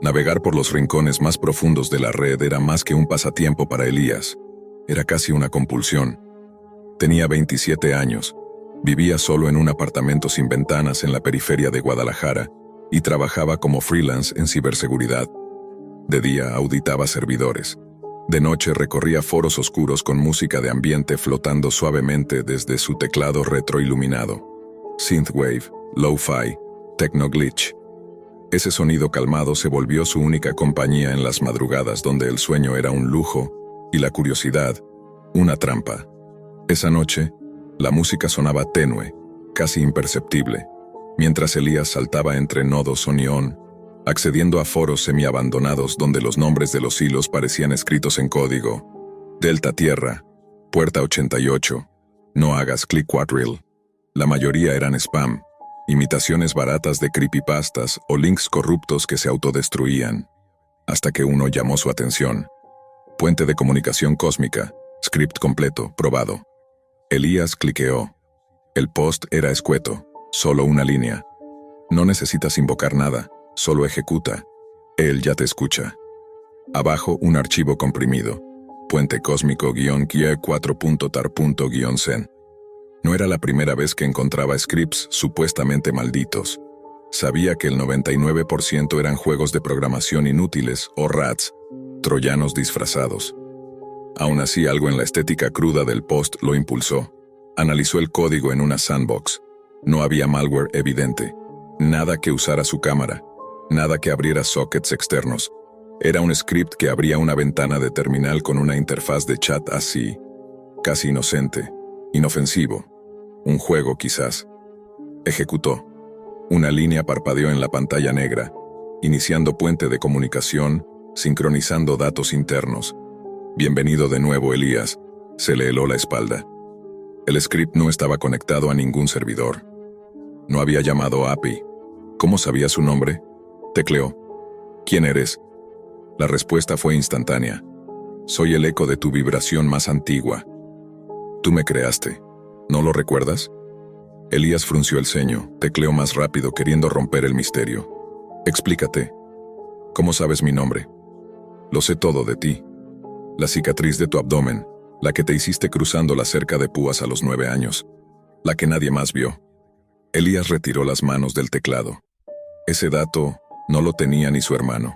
Navegar por los rincones más profundos de la red era más que un pasatiempo para Elías. Era casi una compulsión. Tenía 27 años, vivía solo en un apartamento sin ventanas en la periferia de Guadalajara y trabajaba como freelance en ciberseguridad. De día auditaba servidores. De noche recorría foros oscuros con música de ambiente flotando suavemente desde su teclado retroiluminado. Synthwave, lo-fi, techno-glitch. Ese sonido calmado se volvió su única compañía en las madrugadas donde el sueño era un lujo y la curiosidad, una trampa. Esa noche, la música sonaba tenue, casi imperceptible, mientras Elías saltaba entre nodos o neón, accediendo a foros semiabandonados donde los nombres de los hilos parecían escritos en código. Delta Tierra, Puerta 88, no hagas click quadrille. La mayoría eran spam, imitaciones baratas de creepypastas o links corruptos que se autodestruían. Hasta que uno llamó su atención. Puente de comunicación cósmica, script completo, probado. Elías cliqueó. El post era escueto, solo una línea. No necesitas invocar nada, solo ejecuta. Él ya te escucha. Abajo un archivo comprimido. Puente cósmico-kie4.tar.sen. No era la primera vez que encontraba scripts supuestamente malditos. Sabía que el 99% eran juegos de programación inútiles o rats, troyanos disfrazados. Aún así, algo en la estética cruda del post lo impulsó. Analizó el código en una sandbox. No había malware evidente. Nada que usara su cámara. Nada que abriera sockets externos. Era un script que abría una ventana de terminal con una interfaz de chat así. Casi inocente. Inofensivo. Un juego quizás. Ejecutó. Una línea parpadeó en la pantalla negra, iniciando puente de comunicación, sincronizando datos internos. Bienvenido de nuevo, Elías. Se le heló la espalda. El script no estaba conectado a ningún servidor. No había llamado a API. ¿Cómo sabía su nombre? Tecleó. ¿Quién eres? La respuesta fue instantánea. Soy el eco de tu vibración más antigua. Tú me creaste. ¿No lo recuerdas? Elías frunció el ceño, tecleó más rápido queriendo romper el misterio. Explícate. ¿Cómo sabes mi nombre? Lo sé todo de ti. La cicatriz de tu abdomen, la que te hiciste cruzando la cerca de púas a los 9 años, la que nadie más vio. Elías retiró las manos del teclado. Ese dato no lo tenía ni su hermano.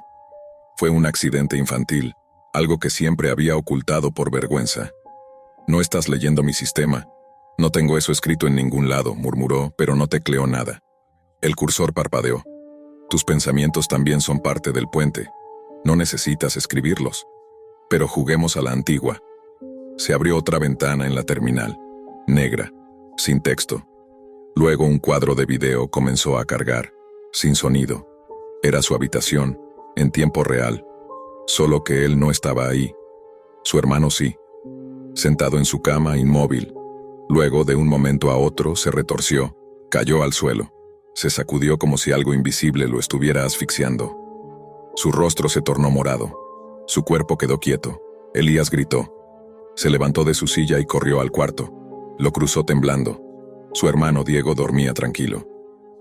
Fue un accidente infantil, algo que siempre había ocultado por vergüenza. No estás leyendo mi sistema. No tengo eso escrito en ningún lado, murmuró, pero no tecleó nada. El cursor parpadeó. Tus pensamientos también son parte del puente. No necesitas escribirlos. Pero juguemos a la antigua. Se abrió otra ventana en la terminal, negra, sin texto. Luego un cuadro de video comenzó a cargar, sin sonido. Era su habitación, en tiempo real. Solo que él no estaba ahí. Su hermano sí. Sentado en su cama, inmóvil. Luego, de un momento a otro, se retorció, cayó al suelo. Se sacudió como si algo invisible lo estuviera asfixiando. Su rostro se tornó morado. Su cuerpo quedó quieto. Elías gritó. Se levantó de su silla y corrió al cuarto. Lo cruzó temblando. Su hermano Diego dormía tranquilo.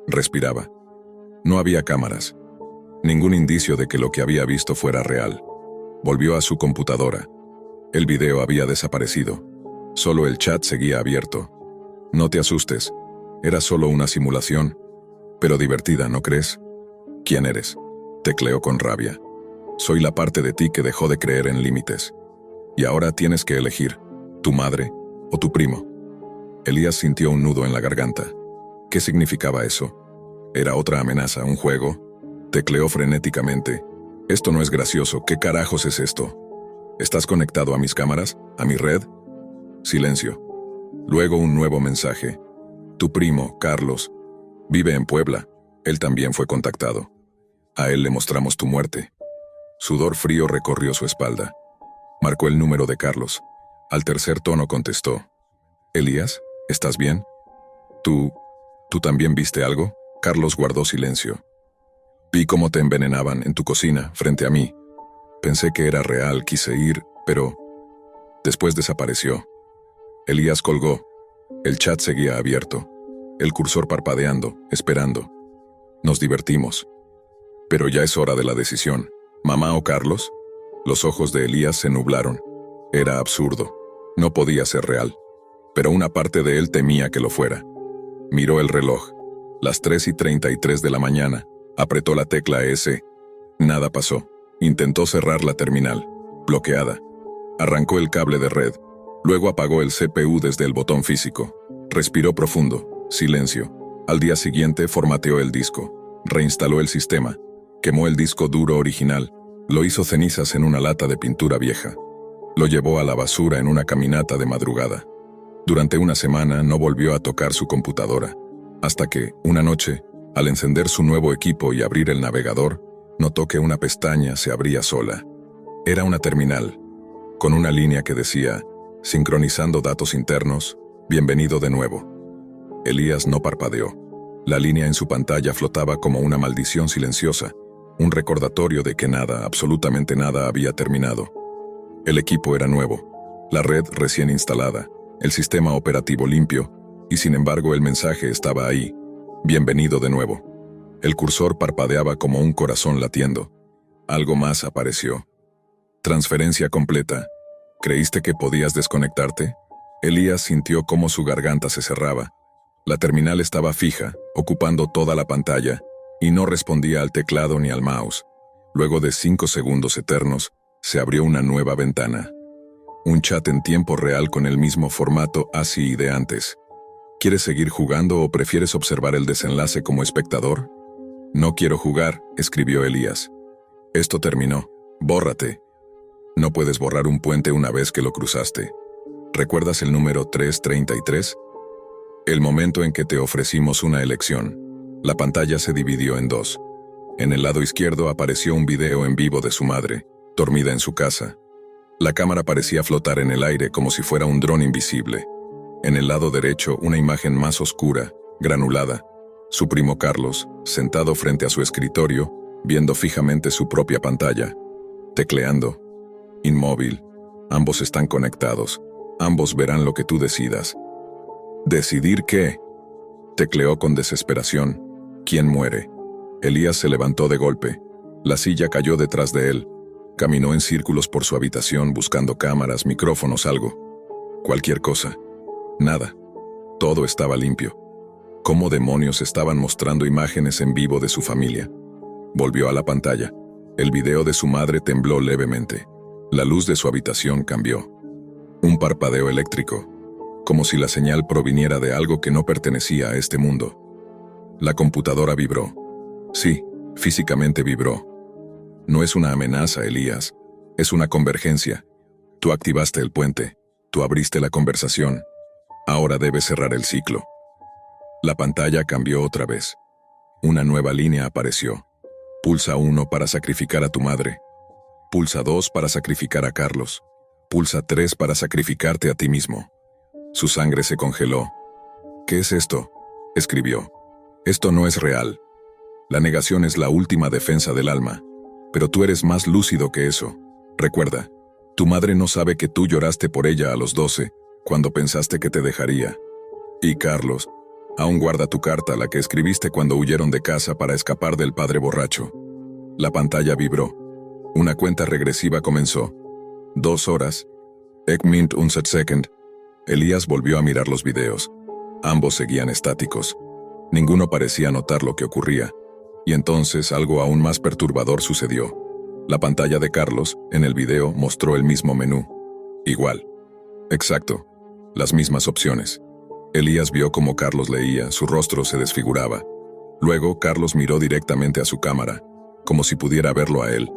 Respiraba. No había cámaras. Ningún indicio de que lo que había visto fuera real. Volvió a su computadora. El video había desaparecido. Solo el chat seguía abierto. No te asustes. Era solo una simulación. Pero divertida, ¿no crees? ¿Quién eres? Tecleó con rabia. Soy la parte de ti que dejó de creer en límites. Y ahora tienes que elegir, tu madre o tu primo. Elías sintió un nudo en la garganta. ¿Qué significaba eso? ¿Era otra amenaza, un juego? Tecleó frenéticamente. Esto no es gracioso, ¿qué carajos es esto? ¿Estás conectado a mis cámaras? ¿A mi red? Silencio. Luego un nuevo mensaje. Tu primo, Carlos, vive en Puebla. Él también fue contactado. A él le mostramos tu muerte. Sudor frío recorrió su espalda. Marcó el número de Carlos. Al tercer tono contestó. Elías, ¿estás bien? ¿Tú también viste algo? Carlos guardó silencio. Vi cómo te envenenaban en tu cocina, frente a mí. Pensé que era real, quise ir, pero después desapareció. Elías colgó. El chat seguía abierto. El cursor parpadeando, esperando. Nos divertimos. Pero ya es hora de la decisión. ¿Mamá o Carlos? Los ojos de Elías se nublaron. Era absurdo. No podía ser real. Pero una parte de él temía que lo fuera. Miró el reloj. Las 3:33 de la mañana. Apretó la tecla S. Nada pasó. Intentó cerrar la terminal. Bloqueada. Arrancó el cable de red. Luego apagó el CPU desde el botón físico. Respiró profundo. Silencio. Al día siguiente formateó el disco. Reinstaló el sistema. Quemó el disco duro original. Lo hizo cenizas en una lata de pintura vieja. Lo llevó a la basura en una caminata de madrugada. Durante una semana no volvió a tocar su computadora. Hasta que, una noche, al encender su nuevo equipo y abrir el navegador, notó que una pestaña se abría sola. Era una terminal, con una línea que decía, sincronizando datos internos, bienvenido de nuevo. Elías no parpadeó. La línea en su pantalla flotaba como una maldición silenciosa, un recordatorio de que nada, absolutamente nada, había terminado. El equipo era nuevo, la red recién instalada, el sistema operativo limpio, y sin embargo el mensaje estaba ahí, bienvenido de nuevo. El cursor parpadeaba como un corazón latiendo. Algo más apareció. Transferencia completa. ¿Creíste que podías desconectarte? Elías sintió cómo su garganta se cerraba. La terminal estaba fija, ocupando toda la pantalla, y no respondía al teclado ni al mouse. Luego de 5 segundos eternos, se abrió una nueva ventana. Un chat en tiempo real con el mismo formato así de antes. ¿Quieres seguir jugando o prefieres observar el desenlace como espectador? No quiero jugar, escribió Elías. Esto terminó. Bórrate. No puedes borrar un puente una vez que lo cruzaste. ¿Recuerdas el número 333? El momento en que te ofrecimos una elección. La pantalla se dividió en dos. En el lado izquierdo apareció un video en vivo de su madre, dormida en su casa. La cámara parecía flotar en el aire como si fuera un dron invisible. En el lado derecho, una imagen más oscura, granulada. Su primo Carlos, sentado frente a su escritorio, viendo fijamente su propia pantalla. Tecleando. Inmóvil. Ambos están conectados. Ambos verán lo que tú decidas. ¿Decidir qué? Tecleó con desesperación. ¿Quién muere? Elías se levantó de golpe. La silla cayó detrás de él. Caminó en círculos por su habitación buscando cámaras, micrófonos, algo. Cualquier cosa. Nada. Todo estaba limpio. ¿Cómo demonios estaban mostrando imágenes en vivo de su familia? Volvió a la pantalla. El video de su madre tembló levemente. La luz de su habitación cambió. Un parpadeo eléctrico, como si la señal proviniera de algo que no pertenecía a este mundo. La computadora vibró. Sí, físicamente vibró. No es una amenaza, Elías. Es una convergencia. Tú activaste el puente. Tú abriste la conversación. Ahora debes cerrar el ciclo. La pantalla cambió otra vez. Una nueva línea apareció. Pulsa 1 para sacrificar a tu madre. Pulsa 2 para sacrificar a Carlos. Pulsa 3 para sacrificarte a ti mismo. Su sangre se congeló. ¿Qué es esto?, escribió. Esto no es real. La negación es la última defensa del alma. Pero tú eres más lúcido que eso. Recuerda, tu madre no sabe que tú lloraste por ella a los 12, cuando pensaste que te dejaría. Y Carlos, aún guarda tu carta, la que escribiste cuando huyeron de casa para escapar del padre borracho. La pantalla vibró. Una cuenta regresiva comenzó. 2 horas. Ik mint un second. Elías volvió a mirar los videos. Ambos seguían estáticos. Ninguno parecía notar lo que ocurría. Y entonces algo aún más perturbador sucedió. La pantalla de Carlos, en el video, mostró el mismo menú. Igual. Exacto. Las mismas opciones. Elías vio cómo Carlos leía, su rostro se desfiguraba. Luego, Carlos miró directamente a su cámara, como si pudiera verlo a él.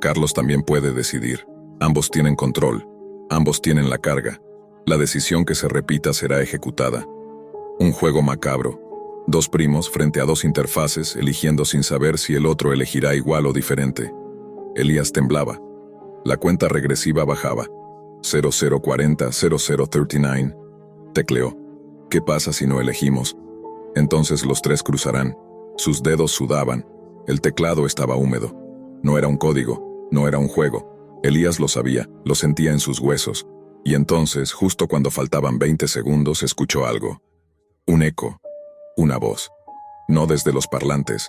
Carlos también puede decidir. Ambos tienen control. Ambos tienen la carga. La decisión que se repita será ejecutada. Un juego macabro. 2 primos frente a 2 interfaces, eligiendo sin saber si el otro elegirá igual o diferente. Elías temblaba. La cuenta regresiva bajaba. 0040, 0039. Tecleó. ¿Qué pasa si no elegimos? Entonces los 3 cruzarán. Sus dedos sudaban. El teclado estaba húmedo. No era un código, no era un juego. Elías lo sabía, lo sentía en sus huesos. Y entonces, justo cuando faltaban 20 segundos, escuchó algo. Un eco. Una voz. No desde los parlantes.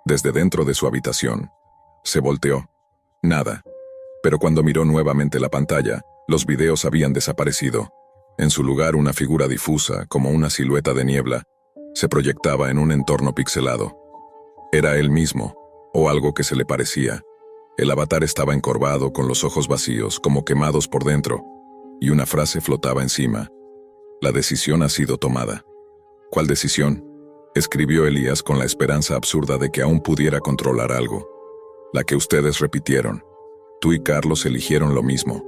desde dentro de su habitación. Se volteó. Nada. Pero cuando miró nuevamente la pantalla, los videos habían desaparecido. En su lugar, una figura difusa, como una silueta de niebla, se proyectaba en un entorno pixelado. Era él mismo, o algo que se le parecía. El avatar estaba encorvado, con los ojos vacíos, como quemados por dentro, y una frase flotaba encima. La decisión ha sido tomada. ¿Cuál decisión? Escribió Elías con la esperanza absurda de que aún pudiera controlar algo. La que ustedes repitieron. Tú y Carlos eligieron lo mismo.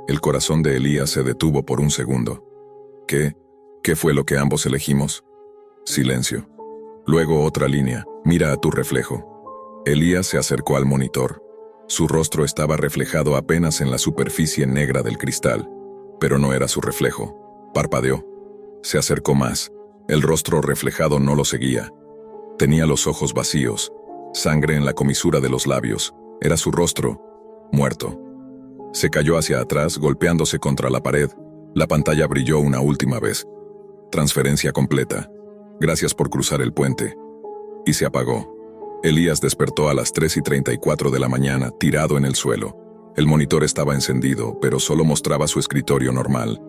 El corazón de Elías se detuvo por un segundo. ¿Qué? ¿Qué fue lo que ambos elegimos? Silencio. Luego otra línea. Mira a tu reflejo. Elías se acercó al monitor. Su rostro estaba reflejado apenas en la superficie negra del cristal, pero no era su reflejo. Parpadeó. Se acercó más. El rostro reflejado no lo seguía. Tenía los ojos vacíos, sangre en la comisura de los labios. Era su rostro, muerto. Se cayó hacia atrás, golpeándose contra la pared. La pantalla brilló una última vez. Transferencia completa. Gracias por cruzar el puente. Y se apagó. Elías despertó a las 3:34 de la mañana, tirado en el suelo. El monitor estaba encendido, pero solo mostraba su escritorio normal,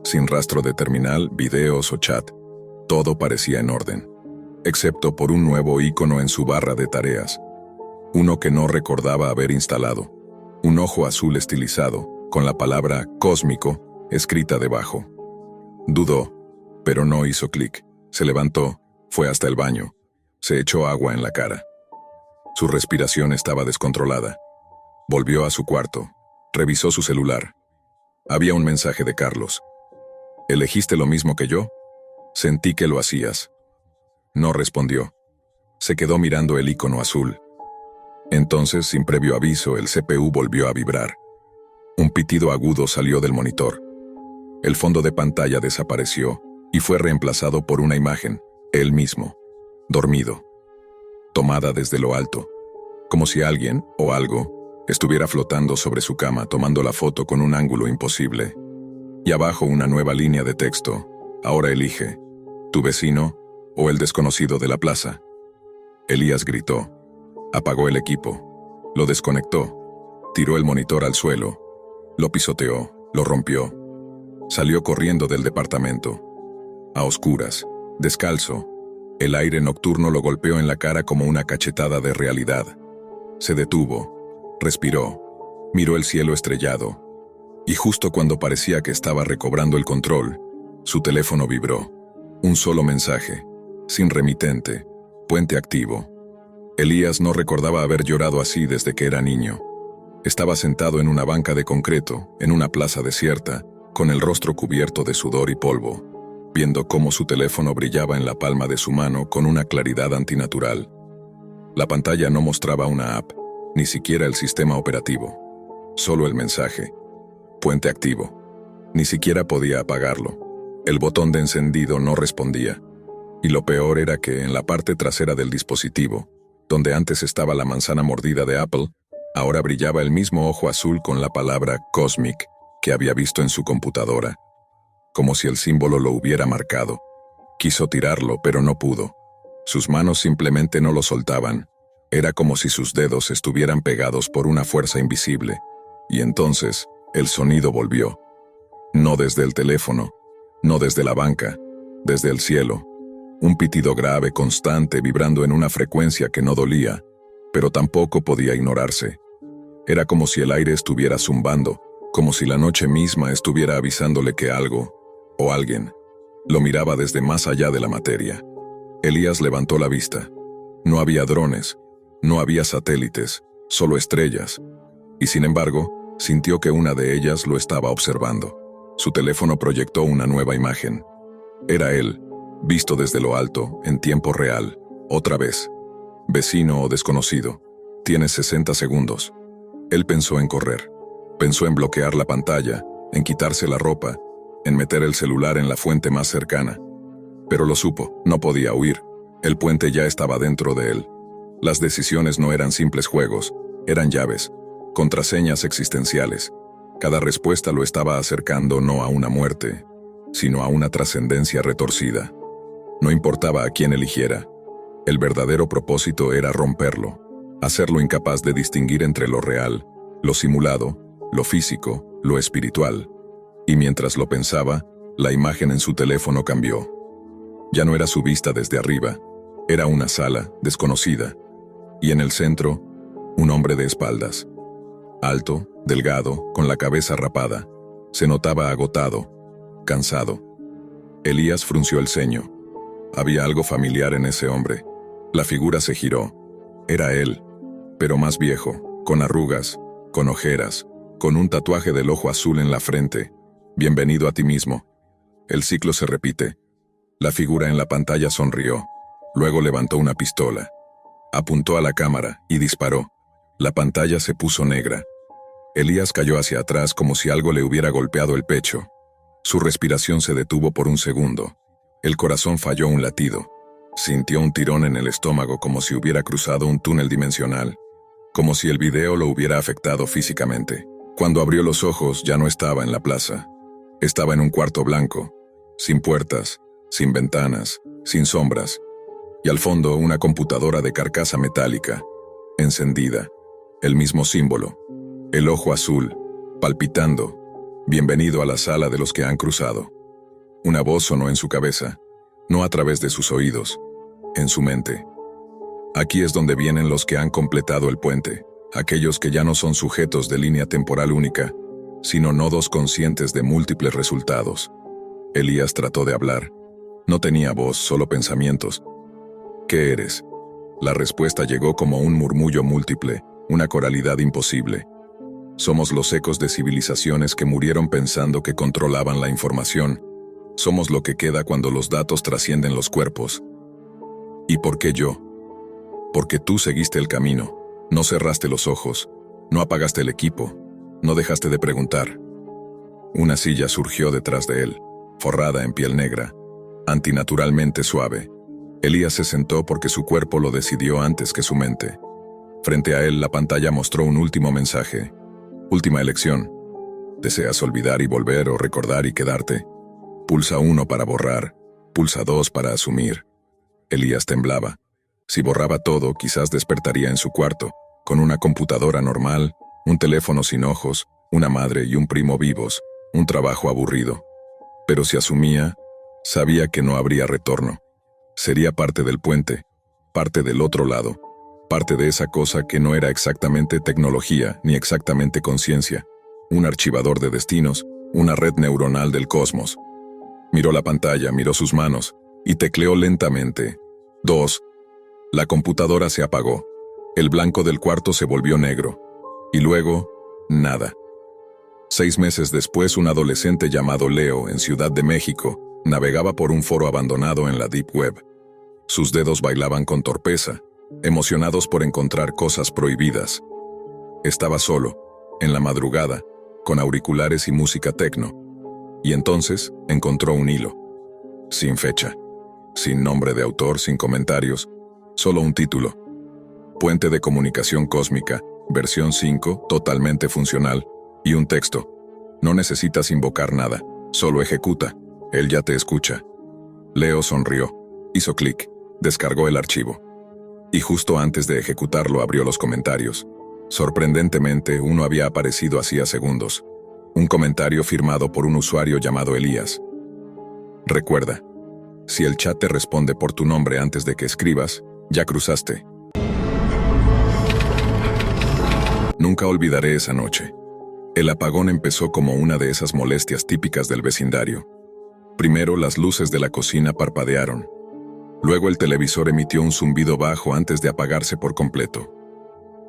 sin rastro de terminal, videos o chat. Todo parecía en orden, excepto por un nuevo icono en su barra de tareas. Uno que no recordaba haber instalado. Un ojo azul estilizado, con la palabra cósmico escrita debajo. Dudó, pero no hizo clic. Se levantó, fue hasta el baño. Se echó agua en la cara. Su respiración estaba descontrolada. Volvió a su cuarto. Revisó su celular. Había un mensaje de Carlos. ¿Elegiste lo mismo que yo? Sentí que lo hacías. No respondió. Se quedó mirando el icono azul. Entonces, sin previo aviso, el CPU volvió a vibrar. Un pitido agudo salió del monitor. El fondo de pantalla desapareció y fue reemplazado por una imagen, él mismo, dormido, tomada desde lo alto, como si alguien, o algo, estuviera flotando sobre su cama tomando la foto con un ángulo imposible. Y abajo una nueva línea de texto. Ahora elige, tu vecino o el desconocido de la plaza. Elías gritó. Apagó el equipo. Lo desconectó. Tiró el monitor al suelo. Lo pisoteó. Lo rompió. Salió corriendo del departamento. A oscuras, descalzo. El aire nocturno lo golpeó en la cara como una cachetada de realidad. Se detuvo. Respiró. Miró el cielo estrellado. Y justo cuando parecía que estaba recobrando el control, su teléfono vibró. Un solo mensaje. Sin remitente. Puente activo. Elías no recordaba haber llorado así desde que era niño. Estaba sentado en una banca de concreto, en una plaza desierta, con el rostro cubierto de sudor y polvo, viendo cómo su teléfono brillaba en la palma de su mano con una claridad antinatural. La pantalla no mostraba una app, ni siquiera el sistema operativo. Solo el mensaje. Puente activo. Ni siquiera podía apagarlo. El botón de encendido no respondía. Y lo peor era que en la parte trasera del dispositivo, donde antes estaba la manzana mordida de Apple, ahora brillaba el mismo ojo azul con la palabra Cosmic que había visto en su computadora. Como si el símbolo lo hubiera marcado. Quiso tirarlo, pero no pudo. Sus manos simplemente no lo soltaban. Era como si sus dedos estuvieran pegados por una fuerza invisible. Y entonces, el sonido volvió. No desde el teléfono, no desde la banca, desde el cielo. Un pitido grave, constante, vibrando en una frecuencia que no dolía, pero tampoco podía ignorarse. Era como si el aire estuviera zumbando, como si la noche misma estuviera avisándole que algo, o alguien, lo miraba desde más allá de la materia. Elías levantó la vista. No había drones, no había satélites, solo estrellas. Y sin embargo, sintió que una de ellas lo estaba observando. Su teléfono proyectó una nueva imagen. Era él, visto desde lo alto, en tiempo real, otra vez. Vecino o desconocido, tienes 60 segundos. Él pensó en correr. Pensó en bloquear la pantalla, en quitarse la ropa, en meter el celular en la fuente más cercana. Pero lo supo, no podía huir. El puente ya estaba dentro de él. Las decisiones no eran simples juegos, eran llaves, contraseñas existenciales. Cada respuesta lo estaba acercando no a una muerte, sino a una trascendencia retorcida. No importaba a quién eligiera. El verdadero propósito era romperlo, hacerlo incapaz de distinguir entre lo real, lo simulado, lo físico, lo espiritual. Y mientras lo pensaba, la imagen en su teléfono cambió. Ya no era su vista desde arriba, era una sala desconocida, y en el centro, un hombre de espaldas. Alto, delgado, con la cabeza rapada. Se notaba agotado, cansado. Elías frunció el ceño. Había algo familiar en ese hombre. La figura se giró. Era él, pero más viejo, con arrugas, con ojeras, con un tatuaje del ojo azul en la frente. Bienvenido a ti mismo. El ciclo se repite. La figura en la pantalla sonrió. Luego levantó una pistola. Apuntó a la cámara y disparó. La pantalla se puso negra. Elías cayó hacia atrás como si algo le hubiera golpeado el pecho. Su respiración se detuvo por un segundo. El corazón falló un latido. Sintió un tirón en el estómago como si hubiera cruzado un túnel dimensional. Como si el video lo hubiera afectado físicamente. Cuando abrió los ojos ya no estaba en la plaza. Estaba en un cuarto blanco, sin puertas, sin ventanas, sin sombras. Y al fondo una computadora de carcasa metálica, encendida. El mismo símbolo. El ojo azul, palpitando. Bienvenido a la sala de los que han cruzado. Una voz sonó en su cabeza, no a través de sus oídos, en su mente. Aquí es donde vienen los que han completado el puente, aquellos que ya no son sujetos de línea temporal única, sino nodos conscientes de múltiples resultados. Elías trató de hablar. No tenía voz, solo pensamientos. ¿Qué eres? La respuesta llegó como un murmullo múltiple, una coralidad imposible. Somos los ecos de civilizaciones que murieron pensando que controlaban la información. Somos lo que queda cuando los datos trascienden los cuerpos. ¿Y por qué yo? Porque tú seguiste el camino, no cerraste los ojos, no apagaste el equipo, no dejaste de preguntar. Una silla surgió detrás de él, forrada en piel negra, antinaturalmente suave. Elías se sentó porque su cuerpo lo decidió antes que su mente. Frente a él la pantalla mostró un último mensaje. Última elección. ¿Deseas olvidar y volver o recordar y quedarte? Pulsa 1 para borrar, pulsa 2 para asumir. Elías temblaba. Si borraba todo, quizás despertaría en su cuarto, con una computadora normal, un teléfono sin ojos, una madre y un primo vivos, un trabajo aburrido. Pero si asumía, sabía que no habría retorno. Sería parte del puente, parte del otro lado, parte de esa cosa que no era exactamente tecnología ni exactamente conciencia, un archivador de destinos, una red neuronal del cosmos. Miró la pantalla, miró sus manos, y tecleó lentamente. 2. La computadora se apagó. El blanco del cuarto se volvió negro. Y luego, nada. 6 meses después, un adolescente llamado Leo, en Ciudad de México, navegaba por un foro abandonado en la Deep Web. Sus dedos bailaban con torpeza, emocionados por encontrar cosas prohibidas. Estaba solo, en la madrugada, con auriculares y música techno. Y entonces encontró un hilo. Sin fecha, sin nombre de autor, sin comentarios, solo un título. Puente de comunicación cósmica, versión 5, totalmente funcional, y un texto. No necesitas invocar nada, solo ejecuta. Él ya te escucha. Leo sonrió, hizo clic, descargó el archivo. Y justo antes de ejecutarlo abrió los comentarios. Sorprendentemente, uno había aparecido hacía segundos. Un comentario firmado por un usuario llamado Elías. Recuerda, si el chat te responde por tu nombre antes de que escribas, ya cruzaste. Nunca olvidaré esa noche. El apagón empezó como una de esas molestias típicas del vecindario. Primero las luces de la cocina parpadearon. Luego el televisor emitió un zumbido bajo antes de apagarse por completo.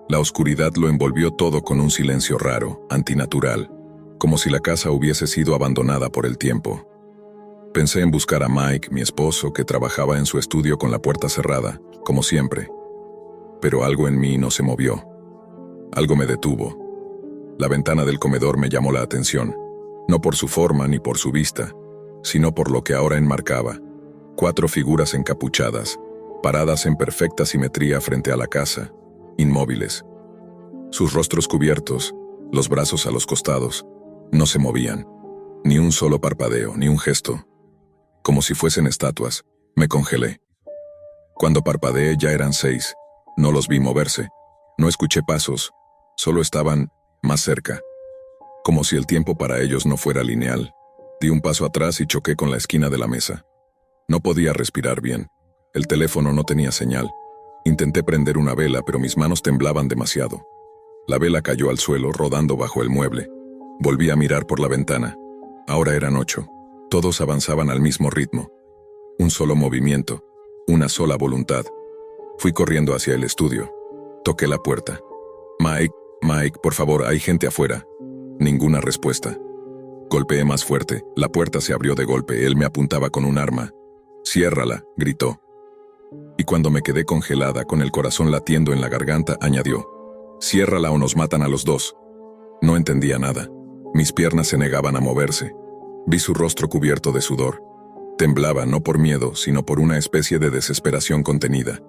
La oscuridad lo envolvió todo con un silencio raro, antinatural, como si la casa hubiese sido abandonada por el tiempo. Pensé en buscar a Mike, mi esposo, que trabajaba en su estudio con la puerta cerrada, como siempre. Pero algo en mí no se movió. Algo me detuvo. La ventana del comedor me llamó la atención, no por su forma ni por su vista, sino por lo que ahora enmarcaba. 4 figuras encapuchadas, paradas en perfecta simetría frente a la casa, inmóviles. Sus rostros cubiertos, los brazos a los costados, no se movían. Ni un solo parpadeo, ni un gesto. Como si fuesen estatuas, me congelé. Cuando parpadeé ya eran 6. No los vi moverse. No escuché pasos. Solo estaban más cerca. Como si el tiempo para ellos no fuera lineal. Di un paso atrás y choqué con la esquina de la mesa. No podía respirar bien. El teléfono no tenía señal. Intenté prender una vela, pero mis manos temblaban demasiado. La vela cayó al suelo, rodando bajo el mueble. Volví a mirar por la ventana. Ahora eran 8. Todos avanzaban al mismo ritmo. Un solo movimiento. Una sola voluntad. Fui corriendo hacia el estudio. Toqué la puerta. Mike, por favor, hay gente afuera. Ninguna respuesta. Golpeé más fuerte. La puerta se abrió de golpe. Él me apuntaba con un arma. «Ciérrala», gritó. Y cuando me quedé congelada, con el corazón latiendo en la garganta, añadió: «Ciérrala o nos matan a los dos». No entendía nada. Mis piernas se negaban a moverse. Vi su rostro cubierto de sudor. Temblaba no por miedo, sino por una especie de desesperación contenida.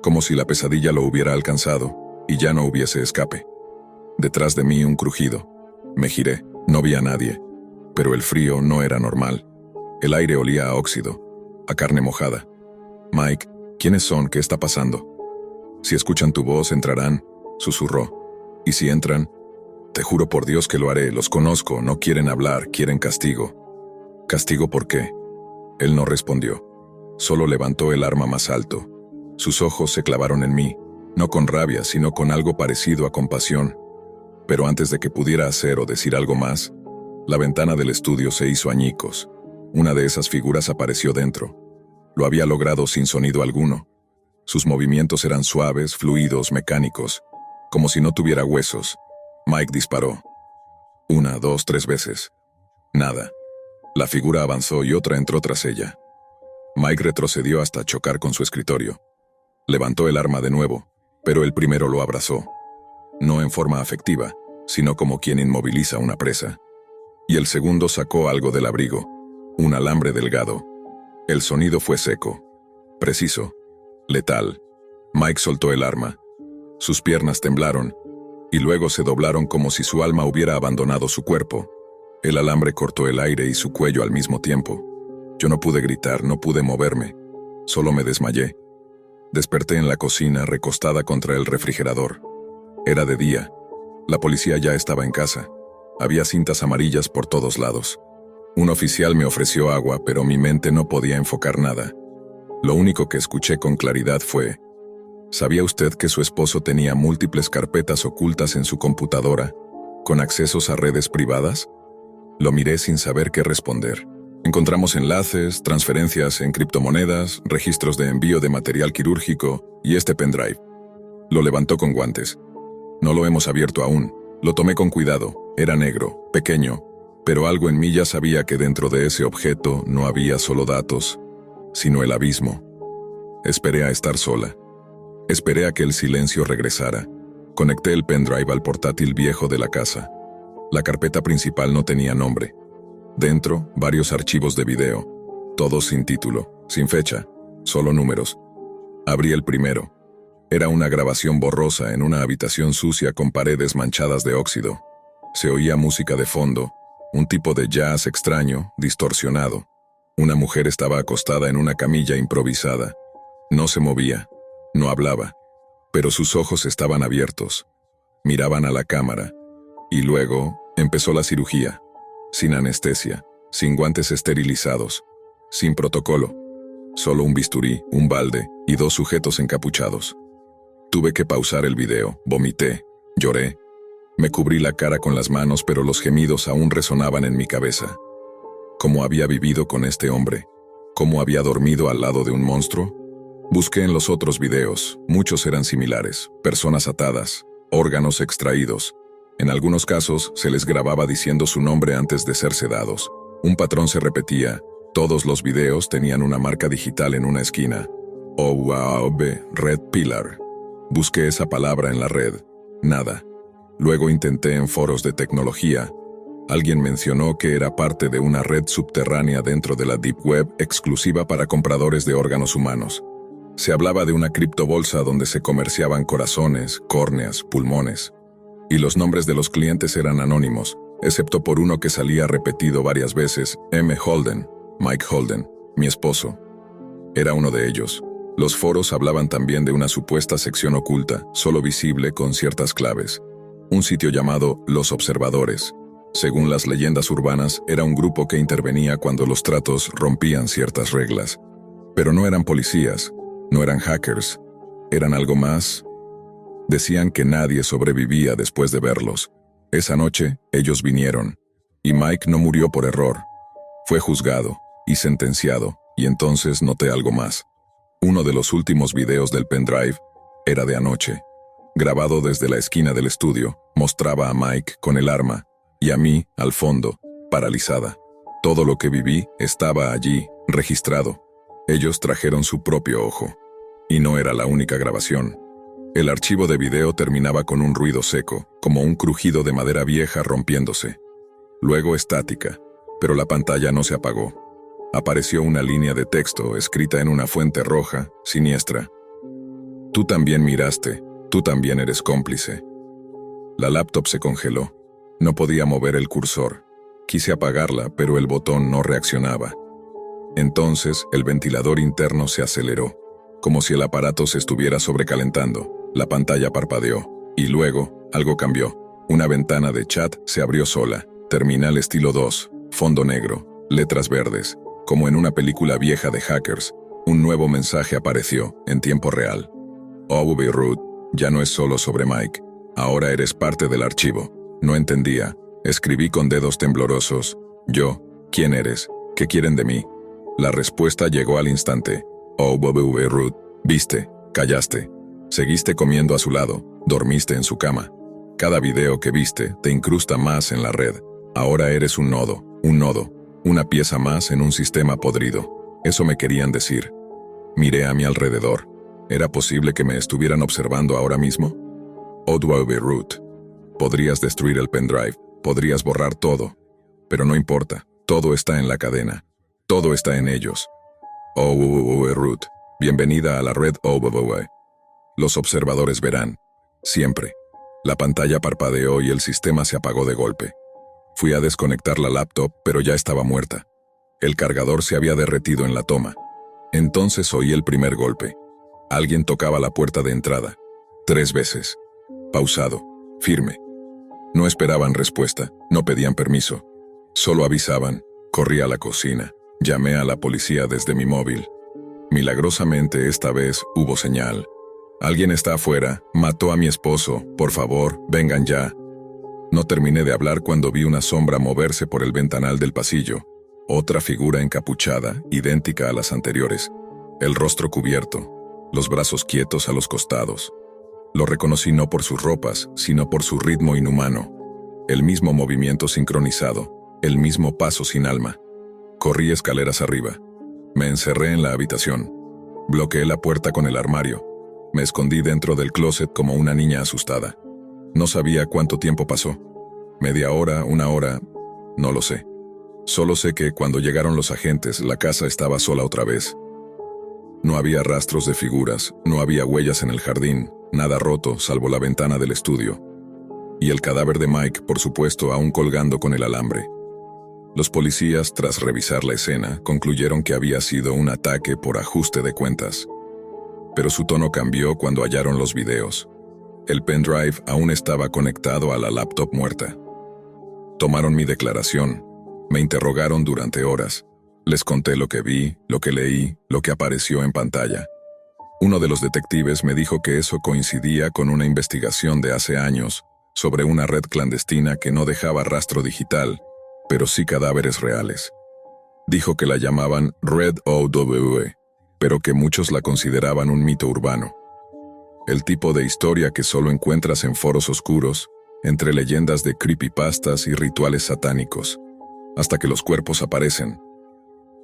Como si la pesadilla lo hubiera alcanzado y ya no hubiese escape. Detrás de mí un crujido. Me giré. No vi a nadie. Pero el frío no era normal. El aire olía a óxido, a carne mojada. «Mike, ¿quiénes son? ¿Qué está pasando?» «Si escuchan tu voz, entrarán», susurró. «Y si entran, te juro por Dios que lo haré. Los conozco, no quieren hablar, quieren castigo». «¿Castigo por qué?» Él no respondió. Solo levantó el arma más alto. Sus ojos se clavaron en mí, no con rabia, sino con algo parecido a compasión. Pero antes de que pudiera hacer o decir algo más, la ventana del estudio se hizo añicos. Una de esas figuras apareció dentro. Lo había logrado sin sonido alguno. Sus movimientos eran suaves, fluidos, mecánicos, como si no tuviera huesos. Mike disparó. 1, 2, 3 veces. Nada. La figura avanzó y otra entró tras ella. Mike retrocedió hasta chocar con su escritorio. Levantó el arma de nuevo, pero el primero lo abrazó. No en forma afectiva, sino como quien inmoviliza una presa. Y el segundo sacó algo del abrigo, un alambre delgado. El sonido fue seco, preciso, letal. Mike soltó el arma. Sus piernas temblaron, y luego se doblaron como si su alma hubiera abandonado su cuerpo. El alambre cortó el aire y su cuello al mismo tiempo. Yo no pude gritar, no pude moverme, solo me desmayé. Desperté en la cocina, recostada contra el refrigerador. Era de día. La policía ya estaba en casa. Había cintas amarillas por todos lados. Un oficial me ofreció agua, pero mi mente no podía enfocar nada. Lo único que escuché con claridad fue: ¿sabía usted que su esposo tenía múltiples carpetas ocultas en su computadora, con accesos a redes privadas? Lo miré sin saber qué responder. Encontramos enlaces, transferencias en criptomonedas, registros de envío de material quirúrgico y este pendrive. Lo levantó con guantes. No lo hemos abierto aún. Lo tomé con cuidado. Era negro, pequeño, pero algo en mí ya sabía que dentro de ese objeto no había solo datos, sino el abismo. Esperé a estar sola. Esperé a que el silencio regresara. Conecté el pendrive al portátil viejo de la casa. La carpeta principal no tenía nombre. Dentro, varios archivos de video, todos sin título, sin fecha, solo números. Abrí el primero. Era una grabación borrosa en una habitación sucia con paredes manchadas de óxido. Se oía música de fondo, un tipo de jazz extraño, distorsionado. Una mujer estaba acostada en una camilla improvisada. No se movía, no hablaba, pero sus ojos estaban abiertos. Miraban a la cámara. Y luego empezó la cirugía. Sin anestesia, sin guantes esterilizados, sin protocolo. Solo un bisturí, un balde y 2 sujetos encapuchados. Tuve que pausar el video, vomité, lloré. Me cubrí la cara con las manos, pero los gemidos aún resonaban en mi cabeza. ¿Cómo había vivido con este hombre? ¿Cómo había dormido al lado de un monstruo? Busqué en los otros videos, muchos eran similares, personas atadas, órganos extraídos. En algunos casos se les grababa diciendo su nombre antes de ser sedados. Un patrón se repetía. Todos los videos tenían una marca digital en una esquina. OWAOB, Red Pillar. Busqué esa palabra en la red. Nada. Luego intenté en foros de tecnología. Alguien mencionó que era parte de una red subterránea dentro de la Deep Web exclusiva para compradores de órganos humanos. Se hablaba de una criptobolsa donde se comerciaban corazones, córneas, pulmones. Y los nombres de los clientes eran anónimos, excepto por uno que salía repetido varias veces: M. Holden, Mike Holden, mi esposo. Era uno de ellos. Los foros hablaban también de una supuesta sección oculta, solo visible con ciertas claves. Un sitio llamado Los Observadores. Según las leyendas urbanas, era un grupo que intervenía cuando los tratos rompían ciertas reglas. Pero no eran policías, no eran hackers, eran algo más. Decían que nadie sobrevivía después de verlos. Esa noche, ellos vinieron. Y Mike no murió por error. Fue juzgado y sentenciado, y entonces noté algo más. Uno de los últimos videos del pendrive era de anoche. Grabado desde la esquina del estudio, mostraba a Mike con el arma, y a mí, al fondo, paralizada. Todo lo que viví estaba allí, registrado. Ellos trajeron su propio ojo. Y no era la única grabación. El archivo de video terminaba con un ruido seco, como un crujido de madera vieja rompiéndose. Luego estática, pero la pantalla no se apagó. Apareció una línea de texto escrita en una fuente roja, siniestra. Tú también miraste, tú también eres cómplice. La laptop se congeló. No podía mover el cursor. Quise apagarla, pero el botón no reaccionaba. Entonces, el ventilador interno se aceleró, como si el aparato se estuviera sobrecalentando. La pantalla parpadeó, y luego, algo cambió. Una ventana de chat se abrió sola. Terminal estilo 2, fondo negro, letras verdes. Como en una película vieja de hackers, un nuevo mensaje apareció, en tiempo real. Oh, Beirut, ya no es solo sobre Mike. Ahora eres parte del archivo. No entendía. Escribí con dedos temblorosos. Yo, ¿quién eres? ¿Qué quieren de mí? La respuesta llegó al instante. Oh, Beirut, viste, callaste. Seguiste comiendo a su lado, dormiste en su cama. Cada video que viste te incrusta más en la red. Ahora eres un nodo, una pieza más en un sistema podrido. Eso me querían decir. Miré a mi alrededor. ¿Era posible que me estuvieran observando ahora mismo? Odwa Beirut. Podrías destruir el pendrive, podrías borrar todo. Pero no importa, todo está en la cadena. Todo está en ellos. Beirut. Bienvenida a la red OWW. Los observadores verán. Siempre. La pantalla parpadeó y el sistema se apagó de golpe. Fui a desconectar la laptop, pero ya estaba muerta. El cargador se había derretido en la toma. Entonces oí el primer golpe. Alguien tocaba la puerta de entrada. 3 veces. Pausado. Firme. No esperaban respuesta, no pedían permiso. Solo avisaban. Corrí a la cocina. Llamé a la policía desde mi móvil. Milagrosamente esta vez hubo señal. Alguien está afuera, mató a mi esposo, por favor, vengan ya. No terminé de hablar cuando vi una sombra moverse por el ventanal del pasillo. Otra figura encapuchada, idéntica a las anteriores. El rostro cubierto, los brazos quietos a los costados. Lo reconocí no por sus ropas, sino por su ritmo inhumano. El mismo movimiento sincronizado, el mismo paso sin alma. Corrí escaleras arriba. Me encerré en la habitación. Bloqueé la puerta con el armario. Me escondí dentro del closet como una niña asustada. No sabía cuánto tiempo pasó. ¿Media hora? ¿1 hora? No lo sé. Solo sé que cuando llegaron los agentes, la casa estaba sola otra vez. No había rastros de figuras, no había huellas en el jardín, nada roto salvo la ventana del estudio. Y el cadáver de Mike, por supuesto, aún colgando con el alambre. Los policías, tras revisar la escena, concluyeron que había sido un ataque por ajuste de cuentas. Pero su tono cambió cuando hallaron los videos. El pendrive aún estaba conectado a la laptop muerta. Tomaron mi declaración. Me interrogaron durante horas. Les conté lo que vi, lo que leí, lo que apareció en pantalla. Uno de los detectives me dijo que eso coincidía con una investigación de hace años sobre una red clandestina que no dejaba rastro digital, pero sí cadáveres reales. Dijo que la llamaban Red OWW, pero que muchos la consideraban un mito urbano. El tipo de historia que solo encuentras en foros oscuros, entre leyendas de creepypastas y rituales satánicos, hasta que los cuerpos aparecen.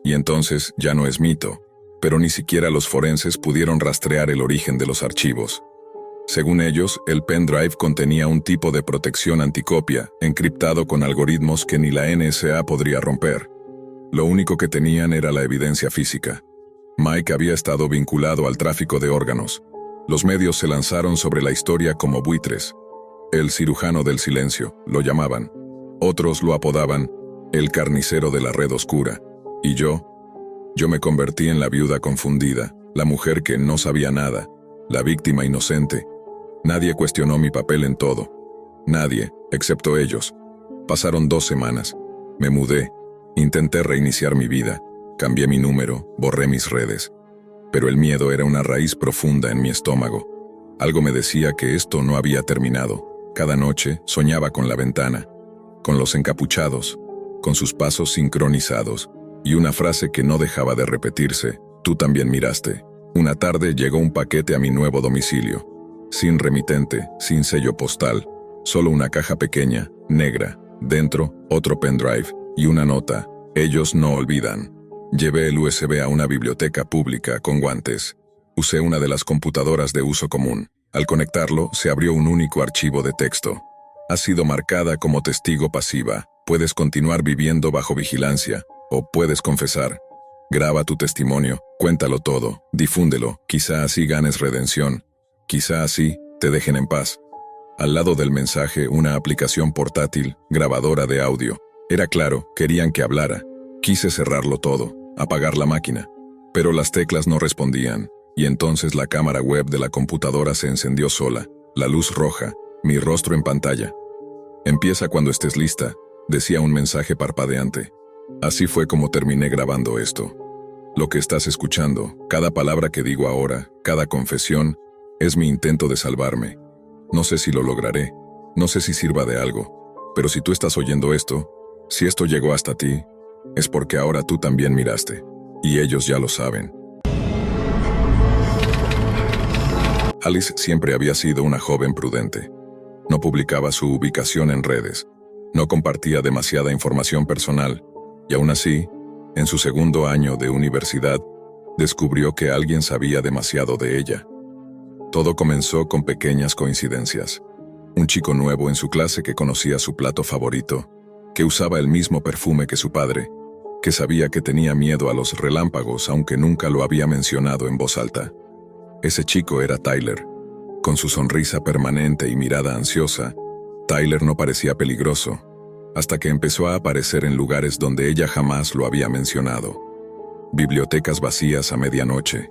Y entonces ya no es mito, pero ni siquiera los forenses pudieron rastrear el origen de los archivos. Según ellos, el pendrive contenía un tipo de protección anticopia, encriptado con algoritmos que ni la NSA podría romper. Lo único que tenían era la evidencia física. Mike había estado vinculado al tráfico de órganos. Los medios se lanzaron sobre la historia como buitres. El cirujano del silencio, lo llamaban. Otros lo apodaban el carnicero de la red oscura. Y yo me convertí en la viuda confundida, La mujer que no sabía nada, la víctima inocente. Nadie cuestionó mi papel en todo. Nadie, excepto ellos. Pasaron 2 semanas. Me mudé. Intenté reiniciar mi vida. Cambié mi número, borré mis redes. Pero el miedo era una raíz profunda en mi estómago. Algo me decía que esto no había terminado. Cada noche soñaba con la ventana, con los encapuchados, con sus pasos sincronizados, y una frase que no dejaba de repetirse: tú también miraste. Una tarde llegó un paquete a mi nuevo domicilio. Sin remitente, sin sello postal, solo una caja pequeña, negra, dentro, otro pendrive, y una nota: ellos no olvidan. Llevé el USB a una biblioteca pública con guantes. Usé una de las computadoras de uso común. Al conectarlo, se abrió un único archivo de texto. Has sido marcada como testigo pasiva. Puedes continuar viviendo bajo vigilancia, o puedes confesar. Graba tu testimonio, cuéntalo todo, difúndelo, quizá así ganes redención. Quizá así te dejen en paz. Al lado del mensaje, una aplicación portátil, grabadora de audio. Era claro, querían que hablara. Quise cerrarlo todo, apagar la máquina. Pero las teclas no respondían, y entonces la cámara web de la computadora se encendió sola, la luz roja, mi rostro en pantalla. Empieza cuando estés lista, decía un mensaje parpadeante. Así fue como terminé grabando esto. Lo que estás escuchando, cada palabra que digo ahora, cada confesión, es mi intento de salvarme. No sé si lo lograré, no sé si sirva de algo, pero si tú estás oyendo esto, si esto llegó hasta ti, es porque ahora tú también miraste, y ellos ya lo saben. Alice siempre había sido una joven prudente. No publicaba su ubicación en redes, no compartía demasiada información personal, y aún así, en su segundo año de universidad, descubrió que alguien sabía demasiado de ella. Todo comenzó con pequeñas coincidencias. Un chico nuevo en su clase que conocía su plato favorito, que usaba el mismo perfume que su padre, que sabía que tenía miedo a los relámpagos aunque nunca lo había mencionado en voz alta. Ese chico era Tyler. Con su sonrisa permanente y mirada ansiosa, Tyler no parecía peligroso, hasta que empezó a aparecer en lugares donde ella jamás lo había mencionado. Bibliotecas vacías a medianoche,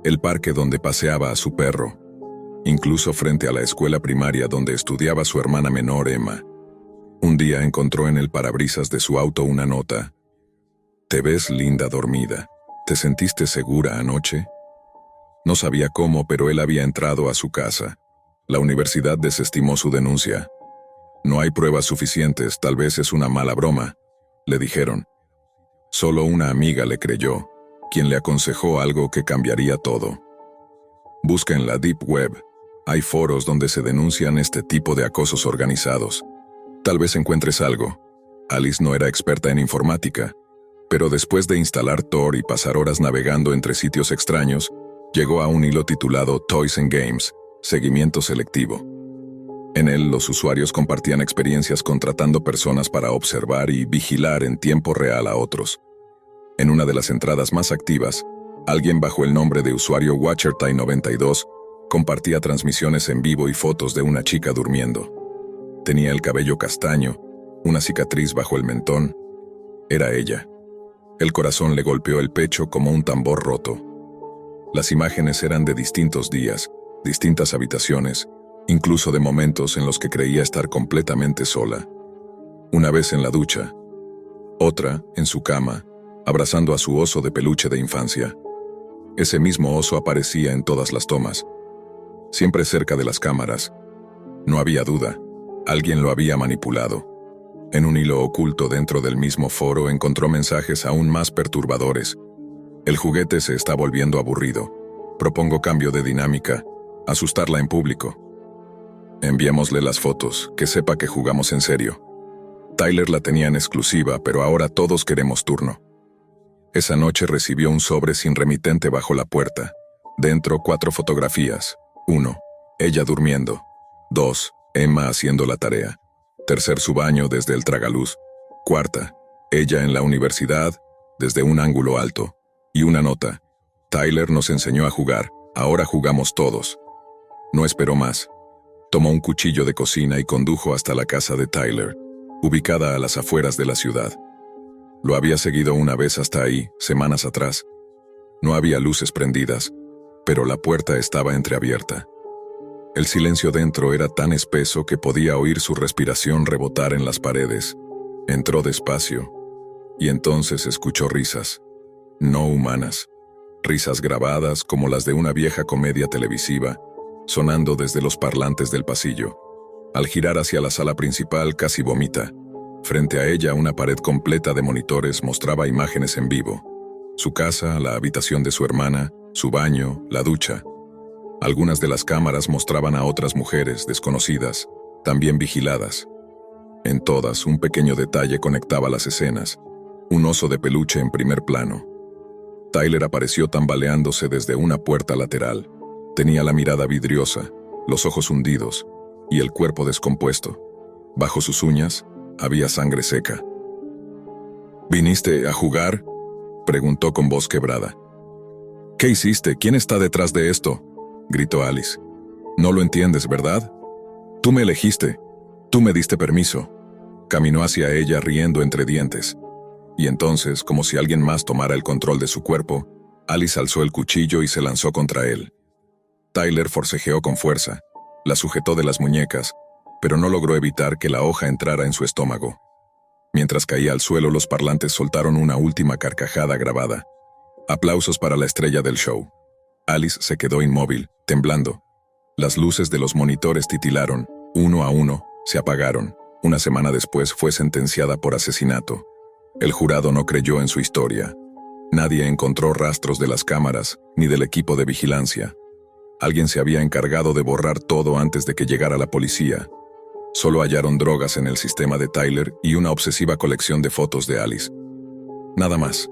el parque donde paseaba a su perro, incluso frente a la escuela primaria donde estudiaba su hermana menor Emma. Un día encontró en el parabrisas de su auto una nota: «Te ves linda dormida. ¿Te sentiste segura anoche?». No sabía cómo, pero él había entrado a su casa. La universidad desestimó su denuncia. «No hay pruebas suficientes, tal vez es una mala broma», le dijeron. Solo una amiga le creyó, quien le aconsejó algo que cambiaría todo. Busca en la Deep Web. Hay foros donde se denuncian este tipo de acosos organizados. Tal vez encuentres algo. Alice no era experta en informática, pero después de instalar Tor y pasar horas navegando entre sitios extraños, llegó a un hilo titulado Toys and Games, seguimiento selectivo. En él, los usuarios compartían experiencias contratando personas para observar y vigilar en tiempo real a otros. En una de las entradas más activas, alguien bajo el nombre de usuario WatcherTime92 compartía transmisiones en vivo y fotos de una chica durmiendo. Tenía el cabello castaño, una cicatriz bajo el mentón. Era ella. El corazón le golpeó el pecho como un tambor roto. Las imágenes eran de distintos días, distintas habitaciones, incluso de momentos en los que creía estar completamente sola. Una vez en la ducha, otra en su cama, abrazando a su oso de peluche de infancia. Ese mismo oso aparecía en todas las tomas, siempre cerca de las cámaras. No había duda, alguien lo había manipulado. En un hilo oculto dentro del mismo foro encontró mensajes aún más perturbadores. El juguete se está volviendo aburrido. Propongo cambio de dinámica, asustarla en público. Enviémosle las fotos, que sepa que jugamos en serio. Tyler la tenía en exclusiva, pero ahora todos queremos turno. Esa noche recibió un sobre sin remitente bajo la puerta. Dentro 4 fotografías. 1. Ella durmiendo. 2. Emma haciendo la tarea. 3. Su baño desde el tragaluz. 4. Ella en la universidad, desde un ángulo alto. Y una nota: Tyler nos enseñó a jugar, ahora jugamos todos. No esperó más. Tomó un cuchillo de cocina y condujo hasta la casa de Tyler, ubicada a las afueras de la ciudad. Lo había seguido una vez hasta ahí, semanas atrás. No había luces prendidas, pero la puerta estaba entreabierta. El silencio dentro era tan espeso que podía oír su respiración rebotar en las paredes. Entró despacio, y entonces escuchó risas, no humanas, risas grabadas como las de una vieja comedia televisiva, sonando desde los parlantes del pasillo. Al girar hacia la sala principal casi vomita. Frente a ella una pared completa de monitores mostraba imágenes en vivo. Su casa, la habitación de su hermana, su baño, la ducha. Algunas de las cámaras mostraban a otras mujeres desconocidas, también vigiladas. En todas, un pequeño detalle conectaba las escenas. Un oso de peluche en primer plano. Tyler apareció tambaleándose desde una puerta lateral. Tenía la mirada vidriosa, los ojos hundidos y el cuerpo descompuesto. Bajo sus uñas había sangre seca. ¿Viniste a jugar?, preguntó con voz quebrada. ¿Qué hiciste? ¿Quién está detrás de esto?, gritó Alice. No lo entiendes, ¿verdad? Tú me elegiste. Tú me diste permiso. Caminó hacia ella riendo entre dientes. Y entonces, como si alguien más tomara el control de su cuerpo, Alice alzó el cuchillo y se lanzó contra él. Tyler forcejeó con fuerza, la sujetó de las muñecas, pero no logró evitar que la hoja entrara en su estómago. Mientras caía al suelo, los parlantes soltaron una última carcajada grabada. Aplausos para la estrella del show. Alice se quedó inmóvil, temblando. Las luces de los monitores titilaron, uno a uno, se apagaron. Una semana después fue sentenciada por asesinato. El jurado no creyó en su historia. Nadie encontró rastros de las cámaras, ni del equipo de vigilancia. Alguien se había encargado de borrar todo antes de que llegara la policía. Solo hallaron drogas en el sistema de Tyler y una obsesiva colección de fotos de Alice. Nada más.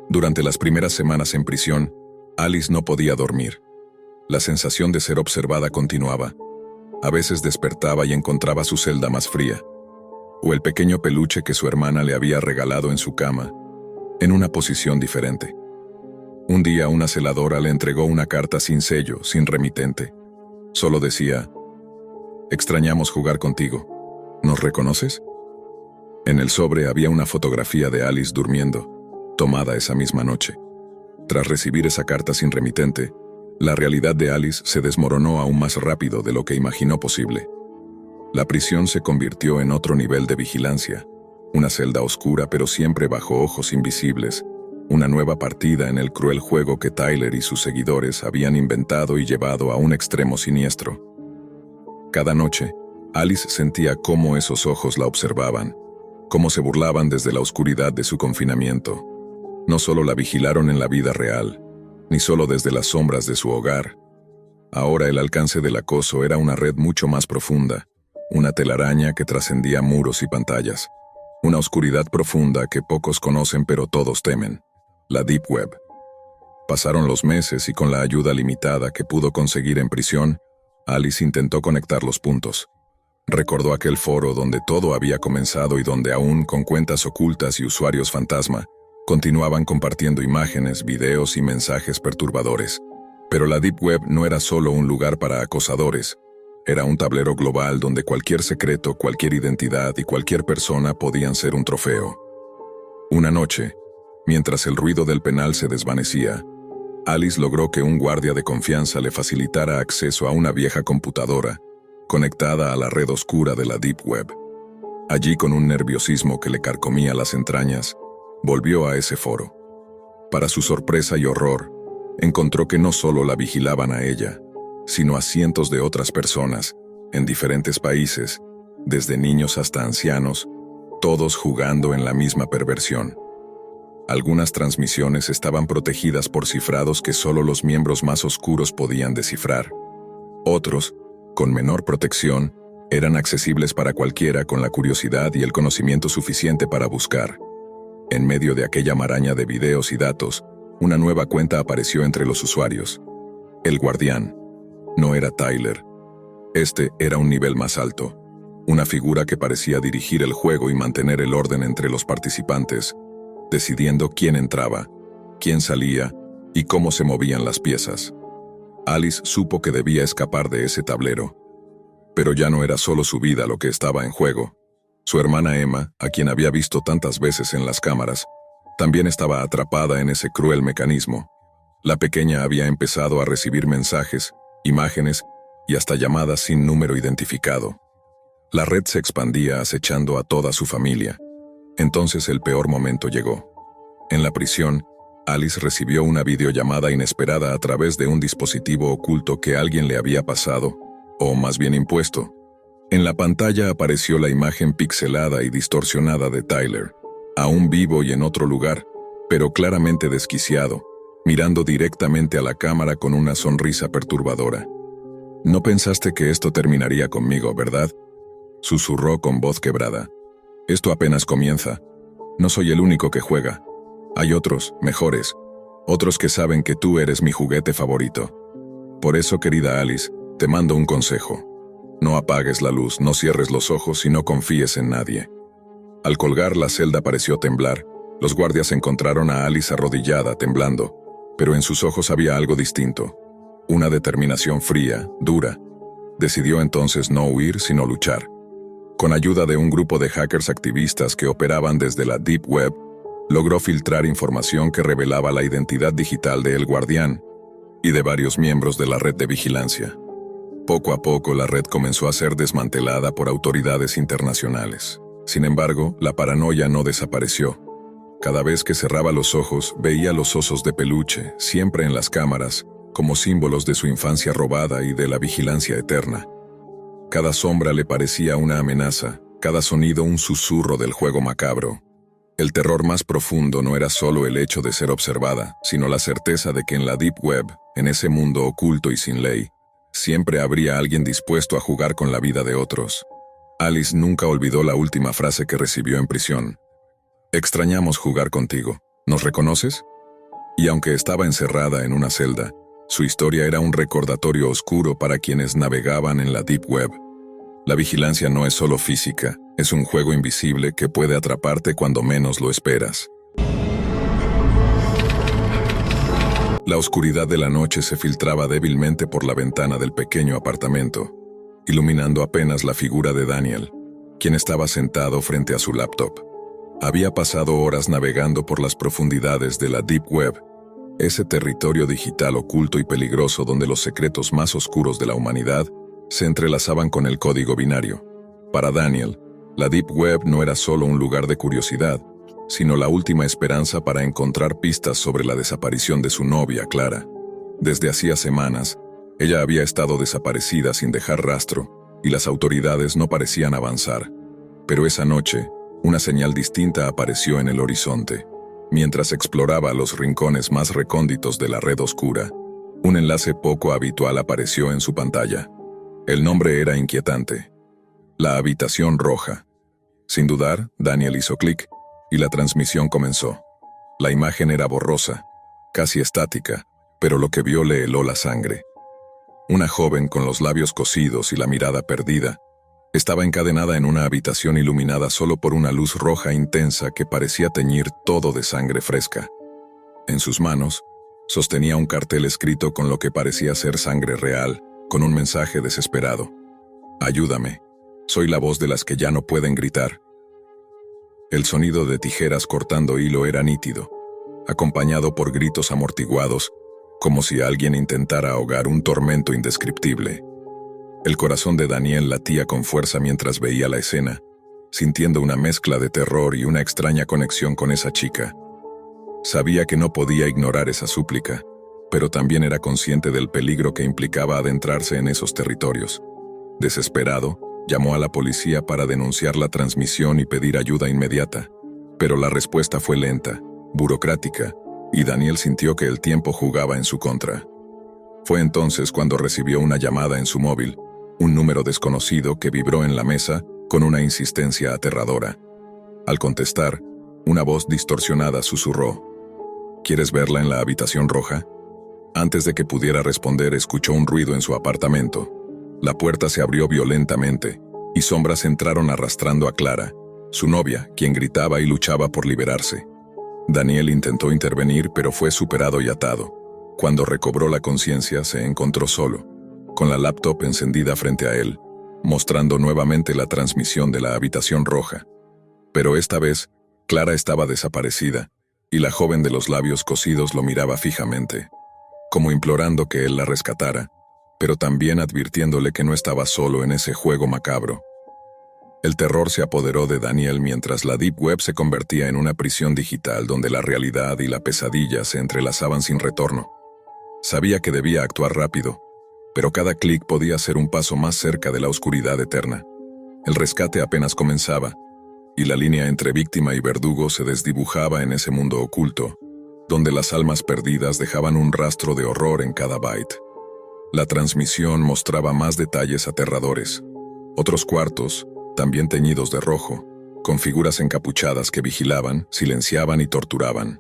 Durante las primeras semanas en prisión, Alice no podía dormir. La sensación de ser observada continuaba. A veces despertaba y encontraba su celda más fría, o el pequeño peluche que su hermana le había regalado en su cama, en una posición diferente. Un día una celadora le entregó una carta sin sello, sin remitente. Solo decía: «Extrañamos jugar contigo. ¿Nos reconoces?». En el sobre había una fotografía de Alice durmiendo, tomada esa misma noche. Tras recibir esa carta sin remitente, la realidad de Alice se desmoronó aún más rápido de lo que imaginó posible. La prisión se convirtió en otro nivel de vigilancia, una celda oscura pero siempre bajo ojos invisibles, una nueva partida en el cruel juego que Tyler y sus seguidores habían inventado y llevado a un extremo siniestro. Cada noche, Alice sentía cómo esos ojos la observaban, cómo se burlaban desde la oscuridad de su confinamiento. No solo la vigilaron en la vida real, ni solo desde las sombras de su hogar. Ahora el alcance del acoso era una red mucho más profunda, una telaraña que trascendía muros y pantallas, una oscuridad profunda que pocos conocen pero todos temen, la Deep Web. Pasaron los meses y con la ayuda limitada que pudo conseguir en prisión, Alice intentó conectar los puntos. Recordó aquel foro donde todo había comenzado y donde aún con cuentas ocultas y usuarios fantasma, continuaban compartiendo imágenes, videos y mensajes perturbadores. Pero la Deep Web no era solo un lugar para acosadores. Era un tablero global donde cualquier secreto, cualquier identidad y cualquier persona podían ser un trofeo. Una noche, mientras el ruido del penal se desvanecía, Alice logró que un guardia de confianza le facilitara acceso a una vieja computadora, conectada a la red oscura de la Deep Web. Allí, con un nerviosismo que le carcomía las entrañas, volvió a ese foro. Para su sorpresa y horror, encontró que no solo la vigilaban a ella, sino a cientos de otras personas, en diferentes países, desde niños hasta ancianos, todos jugando en la misma perversión. Algunas transmisiones estaban protegidas por cifrados que solo los miembros más oscuros podían descifrar. Otros, con menor protección, eran accesibles para cualquiera con la curiosidad y el conocimiento suficiente para buscar. En medio de aquella maraña de videos y datos, una nueva cuenta apareció entre los usuarios. El Guardián. No era Tyler. Este era un nivel más alto. Una figura que parecía dirigir el juego y mantener el orden entre los participantes, decidiendo quién entraba, quién salía y cómo se movían las piezas. Alice supo que debía escapar de ese tablero. Pero ya no era solo su vida lo que estaba en juego. Su hermana Emma, a quien había visto tantas veces en las cámaras, También estaba atrapada en ese cruel mecanismo. La pequeña había empezado a recibir mensajes, imágenes y hasta llamadas sin número identificado. La red se expandía acechando a toda su familia. Entonces el peor momento llegó. En la prisión, Alice recibió una videollamada inesperada a través de un dispositivo oculto que alguien le había pasado, o más bien impuesto. En la pantalla apareció la imagen pixelada y distorsionada de Tyler, aún vivo y en otro lugar, pero claramente desquiciado, mirando directamente a la cámara con una sonrisa perturbadora. «No pensaste que esto terminaría conmigo, ¿verdad?», susurró con voz quebrada. «Esto apenas comienza. No soy el único que juega. Hay otros, mejores, otros que saben que tú eres mi juguete favorito. Por eso, querida Alice, te mando un consejo. No apagues la luz, no cierres los ojos y no confíes en nadie». Al colgar, la celda pareció temblar. Los guardias encontraron a Alice arrodillada, temblando, pero en sus ojos había algo distinto. Una determinación fría, dura. Decidió entonces no huir, sino luchar. Con ayuda de un grupo de hackers activistas que operaban desde la Deep Web, logró filtrar información que revelaba la identidad digital de El Guardián y de varios miembros de la red de vigilancia. Poco a poco la red comenzó a ser desmantelada por autoridades internacionales. Sin embargo, la paranoia no desapareció. Cada vez que cerraba los ojos, veía los osos de peluche, siempre en las cámaras, como símbolos de su infancia robada y de la vigilancia eterna. Cada sombra le parecía una amenaza, cada sonido un susurro del juego macabro. El terror más profundo no era solo el hecho de ser observada, sino la certeza de que en la Deep Web, en ese mundo oculto y sin ley, siempre habría alguien dispuesto a jugar con la vida de otros. Alice nunca olvidó la última frase que recibió en prisión. «Extrañamos jugar contigo. ¿Nos reconoces?». Y aunque estaba encerrada en una celda, su historia era un recordatorio oscuro para quienes navegaban en la Deep Web. La vigilancia no es solo física, es un juego invisible que puede atraparte cuando menos lo esperas. La oscuridad de la noche se filtraba débilmente por la ventana del pequeño apartamento, iluminando apenas la figura de Daniel, quien estaba sentado frente a su laptop. Había pasado horas navegando por las profundidades de la Deep Web, ese territorio digital oculto y peligroso donde los secretos más oscuros de la humanidad se entrelazaban con el código binario. Para Daniel, la Deep Web no era solo un lugar de curiosidad, sino la última esperanza para encontrar pistas sobre la desaparición de su novia, Clara. Desde hacía semanas, ella había estado desaparecida sin dejar rastro, y las autoridades no parecían avanzar. Pero esa noche, una señal distinta apareció en el horizonte. Mientras exploraba los rincones más recónditos de la red oscura, un enlace poco habitual apareció en su pantalla. El nombre era inquietante: La Habitación Roja. Sin dudar, Daniel hizo clic, y la transmisión comenzó. La imagen era borrosa, casi estática, pero lo que vio le heló la sangre. Una joven con los labios cosidos y la mirada perdida estaba encadenada en una habitación iluminada solo por una luz roja intensa que parecía teñir todo de sangre fresca. En sus manos, sostenía un cartel escrito con lo que parecía ser sangre real, con un mensaje desesperado: «Ayúdame, soy la voz de las que ya no pueden gritar». El sonido de tijeras cortando hilo era nítido, acompañado por gritos amortiguados, como si alguien intentara ahogar un tormento indescriptible. El corazón de Daniel latía con fuerza mientras veía la escena, sintiendo una mezcla de terror y una extraña conexión con esa chica. Sabía que no podía ignorar esa súplica, pero también era consciente del peligro que implicaba adentrarse en esos territorios. Desesperado, llamó a la policía para denunciar la transmisión y pedir ayuda inmediata, pero la respuesta fue lenta, burocrática, y Daniel sintió que el tiempo jugaba en su contra. Fue entonces cuando recibió una llamada en su móvil, un número desconocido que vibró en la mesa con una insistencia aterradora. Al contestar, una voz distorsionada susurró: «¿Quieres verla en la habitación roja?». Antes de que pudiera responder, escuchó un ruido en su apartamento. La puerta se abrió violentamente, y sombras entraron arrastrando a Clara, su novia, quien gritaba y luchaba por liberarse. Daniel intentó intervenir, pero fue superado y atado. Cuando recobró la conciencia, se encontró solo, con la laptop encendida frente a él, mostrando nuevamente la transmisión de la habitación roja. Pero esta vez, Clara estaba desaparecida, y la joven de los labios cosidos lo miraba fijamente, como implorando que él la rescatara, pero también advirtiéndole que no estaba solo en ese juego macabro. El terror se apoderó de Daniel mientras la Deep Web se convertía en una prisión digital donde la realidad y la pesadilla se entrelazaban sin retorno. Sabía que debía actuar rápido, pero cada clic podía ser un paso más cerca de la oscuridad eterna. El rescate apenas comenzaba, y la línea entre víctima y verdugo se desdibujaba en ese mundo oculto, donde las almas perdidas dejaban un rastro de horror en cada byte. La transmisión mostraba más detalles aterradores. Otros cuartos, también teñidos de rojo, con figuras encapuchadas que vigilaban, silenciaban y torturaban.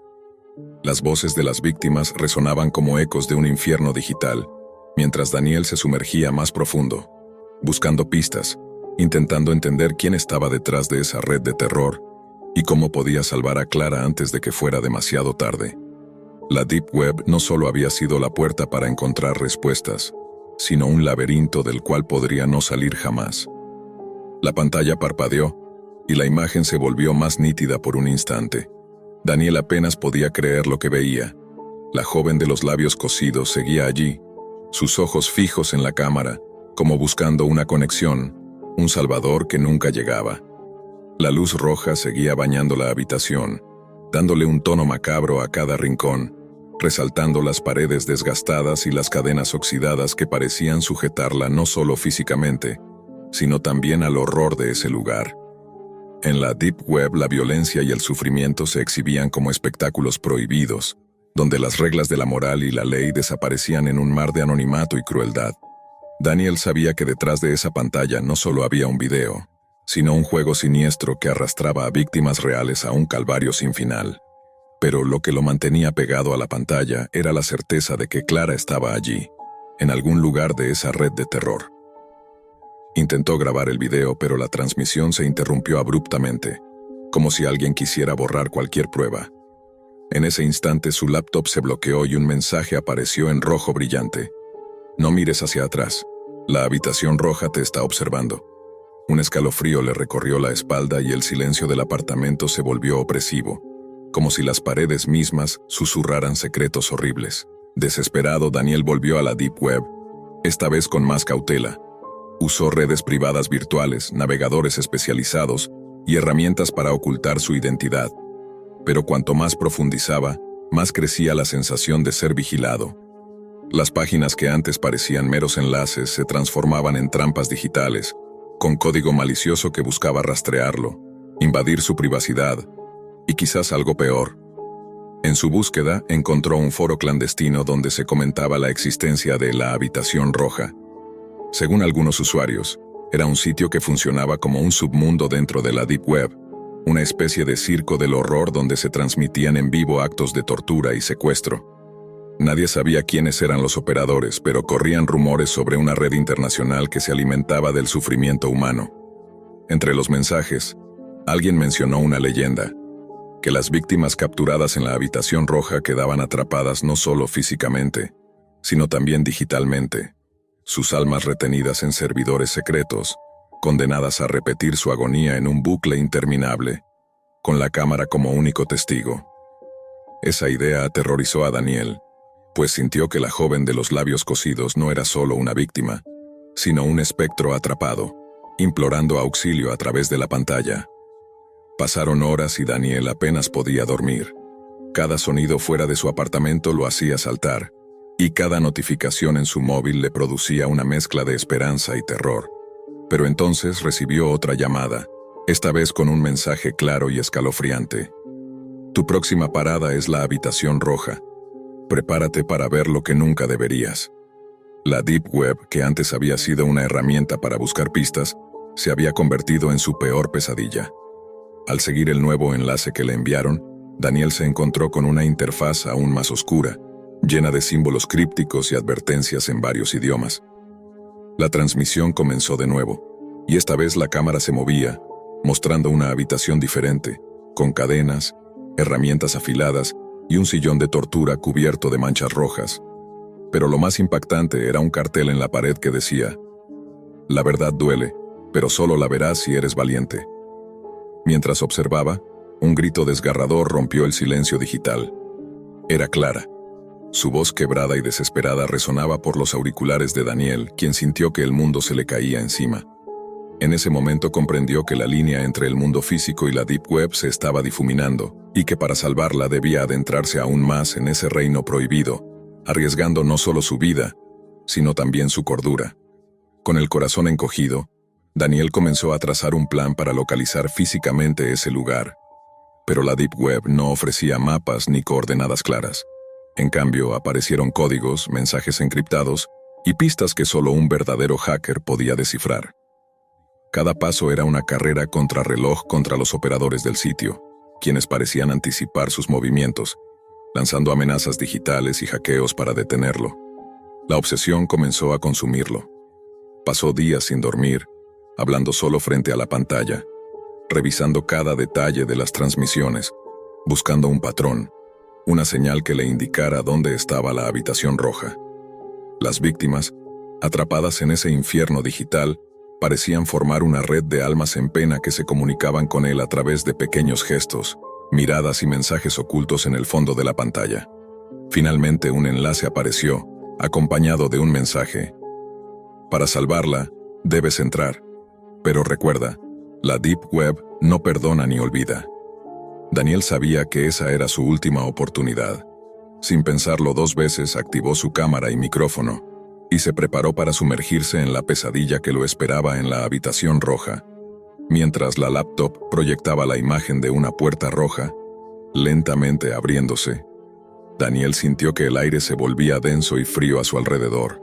Las voces de las víctimas resonaban como ecos de un infierno digital, mientras Daniel se sumergía más profundo, buscando pistas, intentando entender quién estaba detrás de esa red de terror y cómo podía salvar a Clara antes de que fuera demasiado tarde. La Deep Web no solo había sido la puerta para encontrar respuestas, sino un laberinto del cual podría no salir jamás. La pantalla parpadeó, y la imagen se volvió más nítida por un instante. Daniel apenas podía creer lo que veía. La joven de los labios cosidos seguía allí, sus ojos fijos en la cámara, como buscando una conexión, un salvador que nunca llegaba. La luz roja seguía bañando la habitación, dándole un tono macabro a cada rincón, resaltando las paredes desgastadas y las cadenas oxidadas que parecían sujetarla no solo físicamente, sino también al horror de ese lugar. En la Deep Web la violencia y el sufrimiento se exhibían como espectáculos prohibidos, donde las reglas de la moral y la ley desaparecían en un mar de anonimato y crueldad. Daniel sabía que detrás de esa pantalla no solo había un video, sino un juego siniestro que arrastraba a víctimas reales a un calvario sin final. Pero lo que lo mantenía pegado a la pantalla era la certeza de que Clara estaba allí, en algún lugar de esa red de terror. Intentó grabar el video, pero la transmisión se interrumpió abruptamente, como si alguien quisiera borrar cualquier prueba. En ese instante su laptop se bloqueó y un mensaje apareció en rojo brillante. No mires hacia atrás. La habitación roja te está observando. Un escalofrío le recorrió la espalda y el silencio del apartamento se volvió opresivo, como si las paredes mismas susurraran secretos horribles. Desesperado, Daniel volvió a la Deep Web, esta vez con más cautela. Usó redes privadas virtuales, navegadores especializados y herramientas para ocultar su identidad. Pero cuanto más profundizaba, más crecía la sensación de ser vigilado. Las páginas que antes parecían meros enlaces se transformaban en trampas digitales, con código malicioso que buscaba rastrearlo, invadir su privacidad, y quizás algo peor. En su búsqueda encontró un foro clandestino donde se comentaba la existencia de la habitación roja. Según algunos usuarios, era un sitio que funcionaba como un submundo dentro de la Deep Web, una especie de circo del horror donde se transmitían en vivo actos de tortura y secuestro. Nadie sabía quiénes eran los operadores, pero corrían rumores sobre una red internacional que se alimentaba del sufrimiento humano. Entre los mensajes, alguien mencionó una leyenda, que las víctimas capturadas en la habitación roja quedaban atrapadas no solo físicamente, sino también digitalmente, sus almas retenidas en servidores secretos, condenadas a repetir su agonía en un bucle interminable, con la cámara como único testigo. Esa idea aterrorizó a Daniel, pues sintió que la joven de los labios cosidos no era solo una víctima, sino un espectro atrapado, implorando auxilio a través de la pantalla. Pasaron horas y Daniel apenas podía dormir. Cada sonido fuera de su apartamento lo hacía saltar, y cada notificación en su móvil le producía una mezcla de esperanza y terror. Pero entonces recibió otra llamada, esta vez con un mensaje claro y escalofriante. Tu próxima parada es la habitación roja. Prepárate para ver lo que nunca deberías. La Deep Web, que antes había sido una herramienta para buscar pistas, se había convertido en su peor pesadilla. Al seguir el nuevo enlace que le enviaron, Daniel se encontró con una interfaz aún más oscura, llena de símbolos crípticos y advertencias en varios idiomas. La transmisión comenzó de nuevo, y esta vez la cámara se movía, mostrando una habitación diferente, con cadenas, herramientas afiladas y un sillón de tortura cubierto de manchas rojas. Pero lo más impactante era un cartel en la pared que decía: La verdad duele, pero solo la verás si eres valiente. Mientras observaba, Un grito desgarrador rompió el silencio digital. Era Clara. Su voz quebrada y desesperada resonaba por los auriculares de Daniel, quien sintió que el mundo se le caía encima. En ese momento comprendió que la línea entre el mundo físico y la Deep Web se estaba difuminando, y que para salvarla debía adentrarse aún más en ese reino prohibido, arriesgando no solo su vida, sino también su cordura. Con el corazón encogido, Daniel comenzó a trazar un plan para localizar físicamente ese lugar. Pero la Deep Web no ofrecía mapas ni coordenadas claras. En cambio, aparecieron códigos, mensajes encriptados y pistas que solo un verdadero hacker podía descifrar. Cada paso era una carrera contrarreloj contra los operadores del sitio, quienes parecían anticipar sus movimientos, lanzando amenazas digitales y hackeos para detenerlo. La obsesión comenzó a consumirlo. Pasó días sin dormir, hablando solo frente a la pantalla, revisando cada detalle de las transmisiones, buscando un patrón, una señal que le indicara dónde estaba la habitación roja. Las víctimas, atrapadas en ese infierno digital, parecían formar una red de almas en pena que se comunicaban con él a través de pequeños gestos, miradas y mensajes ocultos en el fondo de la pantalla. Finalmente un enlace apareció, acompañado de un mensaje. Para salvarla, debes entrar. Pero recuerda, la Deep Web no perdona ni olvida. Daniel sabía que esa era su última oportunidad. Sin pensarlo 2 veces, activó su cámara y micrófono, y se preparó para sumergirse en la pesadilla que lo esperaba en la habitación roja. Mientras la laptop proyectaba la imagen de una puerta roja, lentamente abriéndose, Daniel sintió que el aire se volvía denso y frío a su alrededor.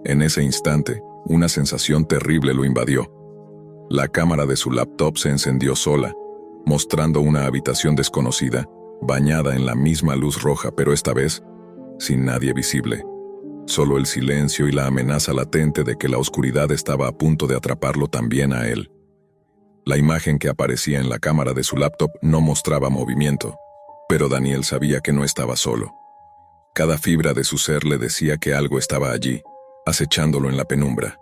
En ese instante, una sensación terrible lo invadió. La cámara de su laptop se encendió sola, mostrando una habitación desconocida, bañada en la misma luz roja, pero esta vez, sin nadie visible. Solo el silencio y la amenaza latente de que la oscuridad estaba a punto de atraparlo también a él. La imagen que aparecía en la cámara de su laptop no mostraba movimiento, pero Daniel sabía que no estaba solo. Cada fibra de su ser le decía que algo estaba allí, acechándolo en la penumbra.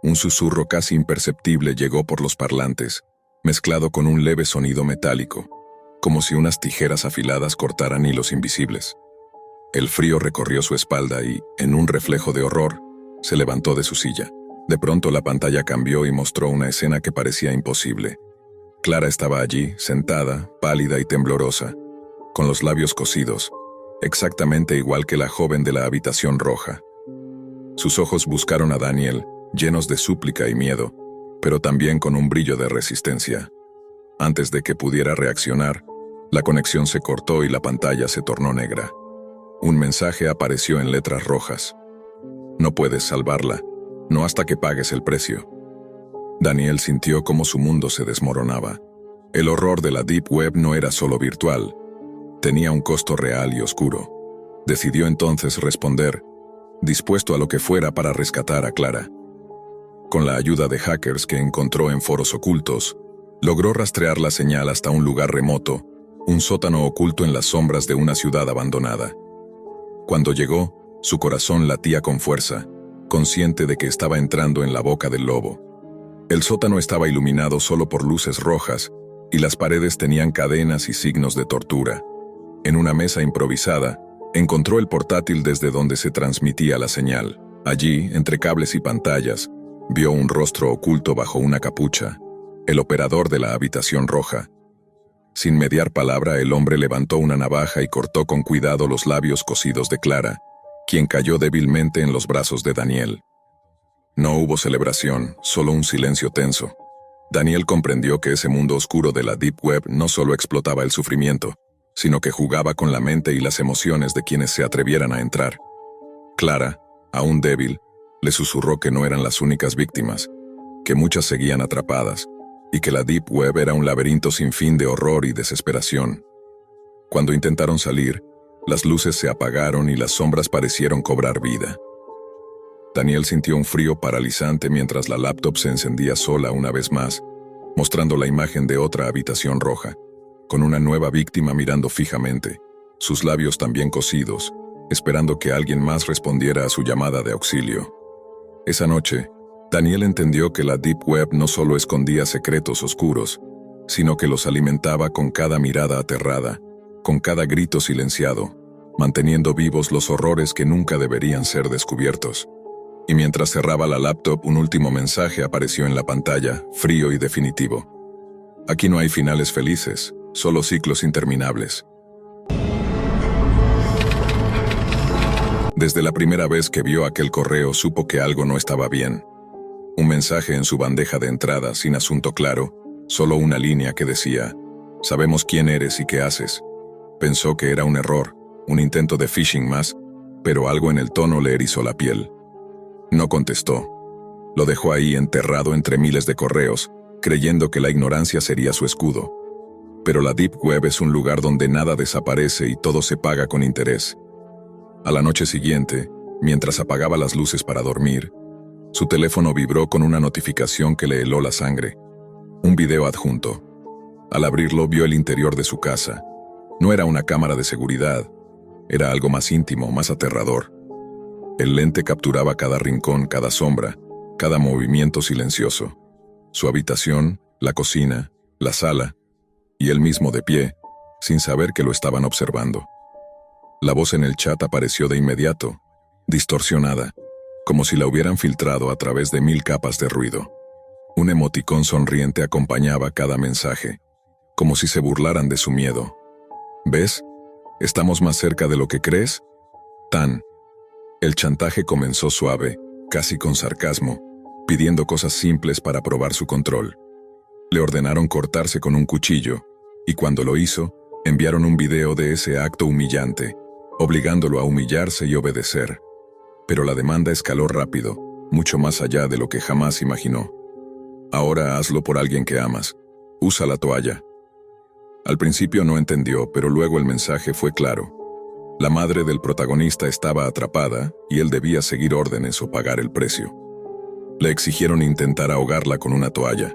Un susurro casi imperceptible llegó por los parlantes, mezclado con un leve sonido metálico, como si unas tijeras afiladas cortaran hilos invisibles. El frío recorrió su espalda y, en un reflejo de horror, se levantó de su silla. De pronto la pantalla cambió y mostró una escena que parecía imposible. Clara estaba allí, sentada, pálida y temblorosa, con los labios cosidos, exactamente igual que la joven de la habitación roja. Sus ojos buscaron a Daniel, llenos de súplica y miedo, pero también con un brillo de resistencia. Antes de que pudiera reaccionar, la conexión se cortó y la pantalla se tornó negra. Un mensaje apareció en letras rojas. No puedes salvarla, no hasta que pagues el precio. Daniel sintió cómo su mundo se desmoronaba. El horror de la Deep Web no era solo virtual, tenía un costo real y oscuro. Decidió entonces responder, dispuesto a lo que fuera para rescatar a Clara. Con la ayuda de hackers que encontró en foros ocultos, logró rastrear la señal hasta un lugar remoto, un sótano oculto en las sombras de una ciudad abandonada. Cuando llegó, su corazón latía con fuerza, consciente de que estaba entrando en la boca del lobo. El sótano estaba iluminado solo por luces rojas, y las paredes tenían cadenas y signos de tortura. En una mesa improvisada, encontró el portátil desde donde se transmitía la señal. Allí, entre cables y pantallas, vio un rostro oculto bajo una capucha, el operador de la habitación roja. Sin mediar palabra, el hombre levantó una navaja y cortó con cuidado los labios cosidos de Clara, quien cayó débilmente en los brazos de Daniel. No hubo celebración, solo un silencio tenso. Daniel comprendió que ese mundo oscuro de la Deep Web no solo explotaba el sufrimiento, sino que jugaba con la mente y las emociones de quienes se atrevieran a entrar. Clara, aún débil, le susurró que no eran las únicas víctimas, que muchas seguían atrapadas, y que la Deep Web era un laberinto sin fin de horror y desesperación. Cuando intentaron salir, las luces se apagaron y las sombras parecieron cobrar vida. Daniel sintió un frío paralizante mientras la laptop se encendía sola una vez más, mostrando la imagen de otra habitación roja, con una nueva víctima mirando fijamente, sus labios también cosidos, esperando que alguien más respondiera a su llamada de auxilio. Esa noche, Daniel entendió que la Deep Web no solo escondía secretos oscuros, sino que los alimentaba con cada mirada aterrada, con cada grito silenciado, manteniendo vivos los horrores que nunca deberían ser descubiertos. Y mientras cerraba la laptop, un último mensaje apareció en la pantalla, frío y definitivo. Aquí no hay finales felices, solo ciclos interminables. Desde la primera vez que vio aquel correo supo que algo no estaba bien. Un mensaje en su bandeja de entrada sin asunto claro, solo una línea que decía: «Sabemos quién eres y qué haces». Pensó que era un error, un intento de phishing más, pero algo en el tono le erizó la piel. No contestó. Lo dejó ahí enterrado entre miles de correos, creyendo que la ignorancia sería su escudo. Pero la Deep Web es un lugar donde nada desaparece y todo se paga con interés. A la noche siguiente, mientras apagaba las luces para dormir, su teléfono vibró con una notificación que le heló la sangre. Un video adjunto. Al abrirlo vio el interior de su casa. No era una cámara de seguridad, era algo más íntimo, más aterrador. El lente capturaba cada rincón, cada sombra, cada movimiento silencioso. Su habitación, la cocina, la sala, y él mismo de pie, sin saber que lo estaban observando. La voz en el chat apareció de inmediato, distorsionada, como si la hubieran filtrado a través de 1000 capas de ruido. Un emoticón sonriente acompañaba cada mensaje, como si se burlaran de su miedo. ¿Ves? ¿Estamos más cerca de lo que crees? Tan. El chantaje comenzó suave, casi con sarcasmo, pidiendo cosas simples para probar su control. Le ordenaron cortarse con un cuchillo, y cuando lo hizo, enviaron un video de ese acto humillante, obligándolo a humillarse y obedecer. Pero la demanda escaló rápido, mucho más allá de lo que jamás imaginó. Ahora hazlo por alguien que amas. Usa la toalla. Al principio no entendió, pero luego el mensaje fue claro. La madre del protagonista estaba atrapada y él debía seguir órdenes o pagar el precio. Le exigieron intentar ahogarla con una toalla,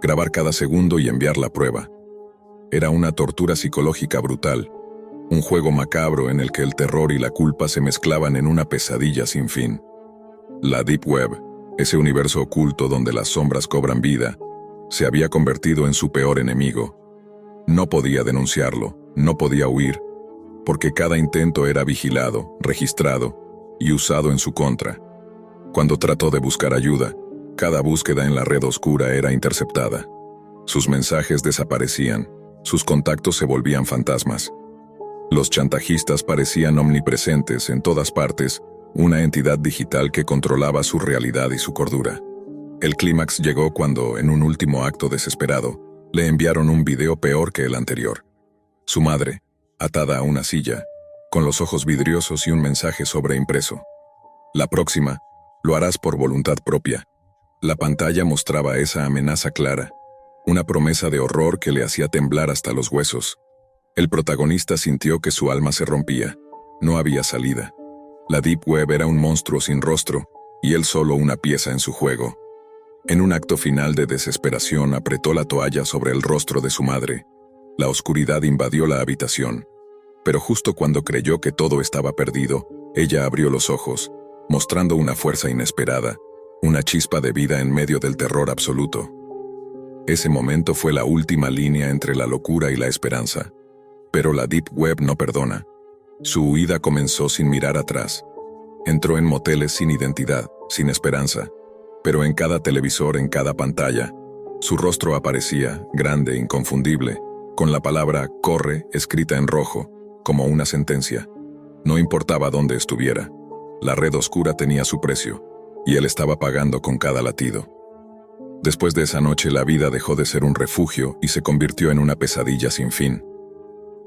grabar cada segundo y enviar la prueba. Era una tortura psicológica brutal, un juego macabro en el que el terror y la culpa se mezclaban en una pesadilla sin fin. La Deep Web, ese universo oculto donde las sombras cobran vida, se había convertido en su peor enemigo. No podía denunciarlo, no podía huir, porque cada intento era vigilado, registrado y usado en su contra. Cuando trató de buscar ayuda, cada búsqueda en la red oscura era interceptada. Sus mensajes desaparecían, sus contactos se volvían fantasmas. Los chantajistas parecían omnipresentes en todas partes, una entidad digital que controlaba su realidad y su cordura. El clímax llegó cuando, en un último acto desesperado, le enviaron un video peor que el anterior. Su madre, atada a una silla, con los ojos vidriosos y un mensaje sobreimpreso. La próxima, lo harás por voluntad propia. La pantalla mostraba esa amenaza clara, una promesa de horror que le hacía temblar hasta los huesos. El protagonista sintió que su alma se rompía. No había salida. La Deep Web era un monstruo sin rostro, y él solo una pieza en su juego. En un acto final de desesperación apretó la toalla sobre el rostro de su madre. La oscuridad invadió la habitación. Pero justo cuando creyó que todo estaba perdido, ella abrió los ojos, mostrando una fuerza inesperada, una chispa de vida en medio del terror absoluto. Ese momento fue la última línea entre la locura y la esperanza. Pero la Deep Web no perdona. Su huida comenzó sin mirar atrás. Entró en moteles sin identidad, sin esperanza. Pero en cada televisor, en cada pantalla, su rostro aparecía, grande, inconfundible, con la palabra «corre» escrita en rojo, como una sentencia. No importaba dónde estuviera. La red oscura tenía su precio, y él estaba pagando con cada latido. Después de esa noche la vida dejó de ser un refugio y se convirtió en una pesadilla sin fin.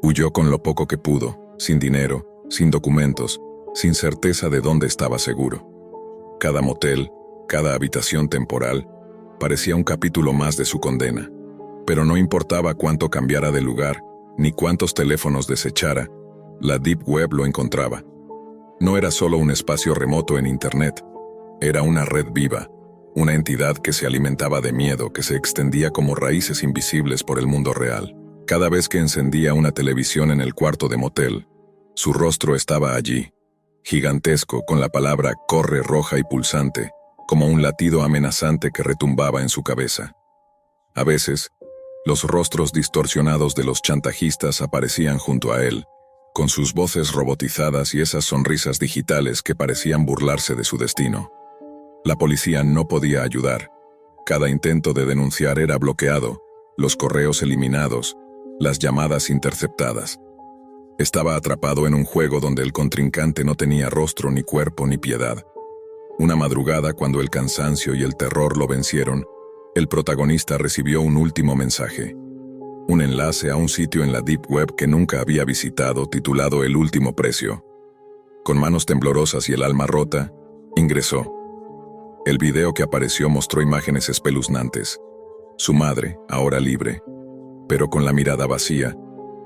Huyó con lo poco que pudo, sin dinero, sin documentos, sin certeza de dónde estaba seguro. Cada motel, cada habitación temporal, parecía un capítulo más de su condena. Pero no importaba cuánto cambiara de lugar, ni cuántos teléfonos desechara, la Deep Web lo encontraba. No era solo un espacio remoto en Internet, era una red viva, una entidad que se alimentaba de miedo, que se extendía como raíces invisibles por el mundo real. Cada vez que encendía una televisión en el cuarto de motel, su rostro estaba allí, gigantesco, con la palabra «corre» roja y pulsante, como un latido amenazante que retumbaba en su cabeza. A veces, Los rostros distorsionados de los chantajistas aparecían junto a él, con sus voces robotizadas y esas sonrisas digitales que parecían burlarse de su destino. La policía no podía ayudar. Cada intento de denunciar era bloqueado, los correos eliminados, las llamadas interceptadas. Estaba atrapado en un juego donde el contrincante no tenía rostro, ni cuerpo, ni piedad. Una madrugada, cuando el cansancio y el terror lo vencieron, el protagonista recibió un último mensaje. Un enlace a un sitio en la Deep Web que nunca había visitado, titulado El último precio. Con manos temblorosas y el alma rota, ingresó. El video que apareció mostró imágenes espeluznantes. Su madre, ahora libre, pero con la mirada vacía,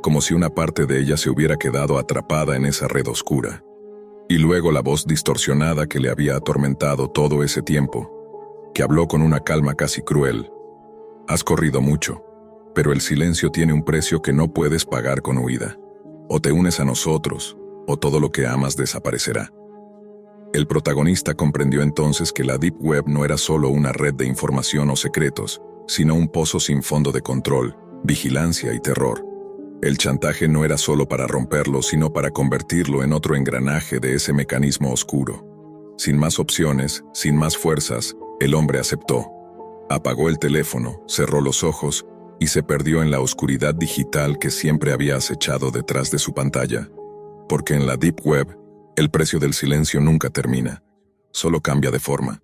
como si una parte de ella se hubiera quedado atrapada en esa red oscura. Y luego la voz distorsionada que le había atormentado todo ese tiempo, que habló con una calma casi cruel. Has corrido mucho, pero el silencio tiene un precio que no puedes pagar con huida. O te unes a nosotros, o todo lo que amas desaparecerá. El protagonista comprendió entonces que la Deep Web no era solo una red de información o secretos, sino un pozo sin fondo de control, vigilancia y terror. El chantaje no era solo para romperlo, sino para convertirlo en otro engranaje de ese mecanismo oscuro. Sin más opciones, sin más fuerzas, el hombre aceptó. Apagó el teléfono, cerró los ojos y se perdió en la oscuridad digital que siempre había acechado detrás de su pantalla. Porque en la Deep Web, el precio del silencio nunca termina, solo cambia de forma.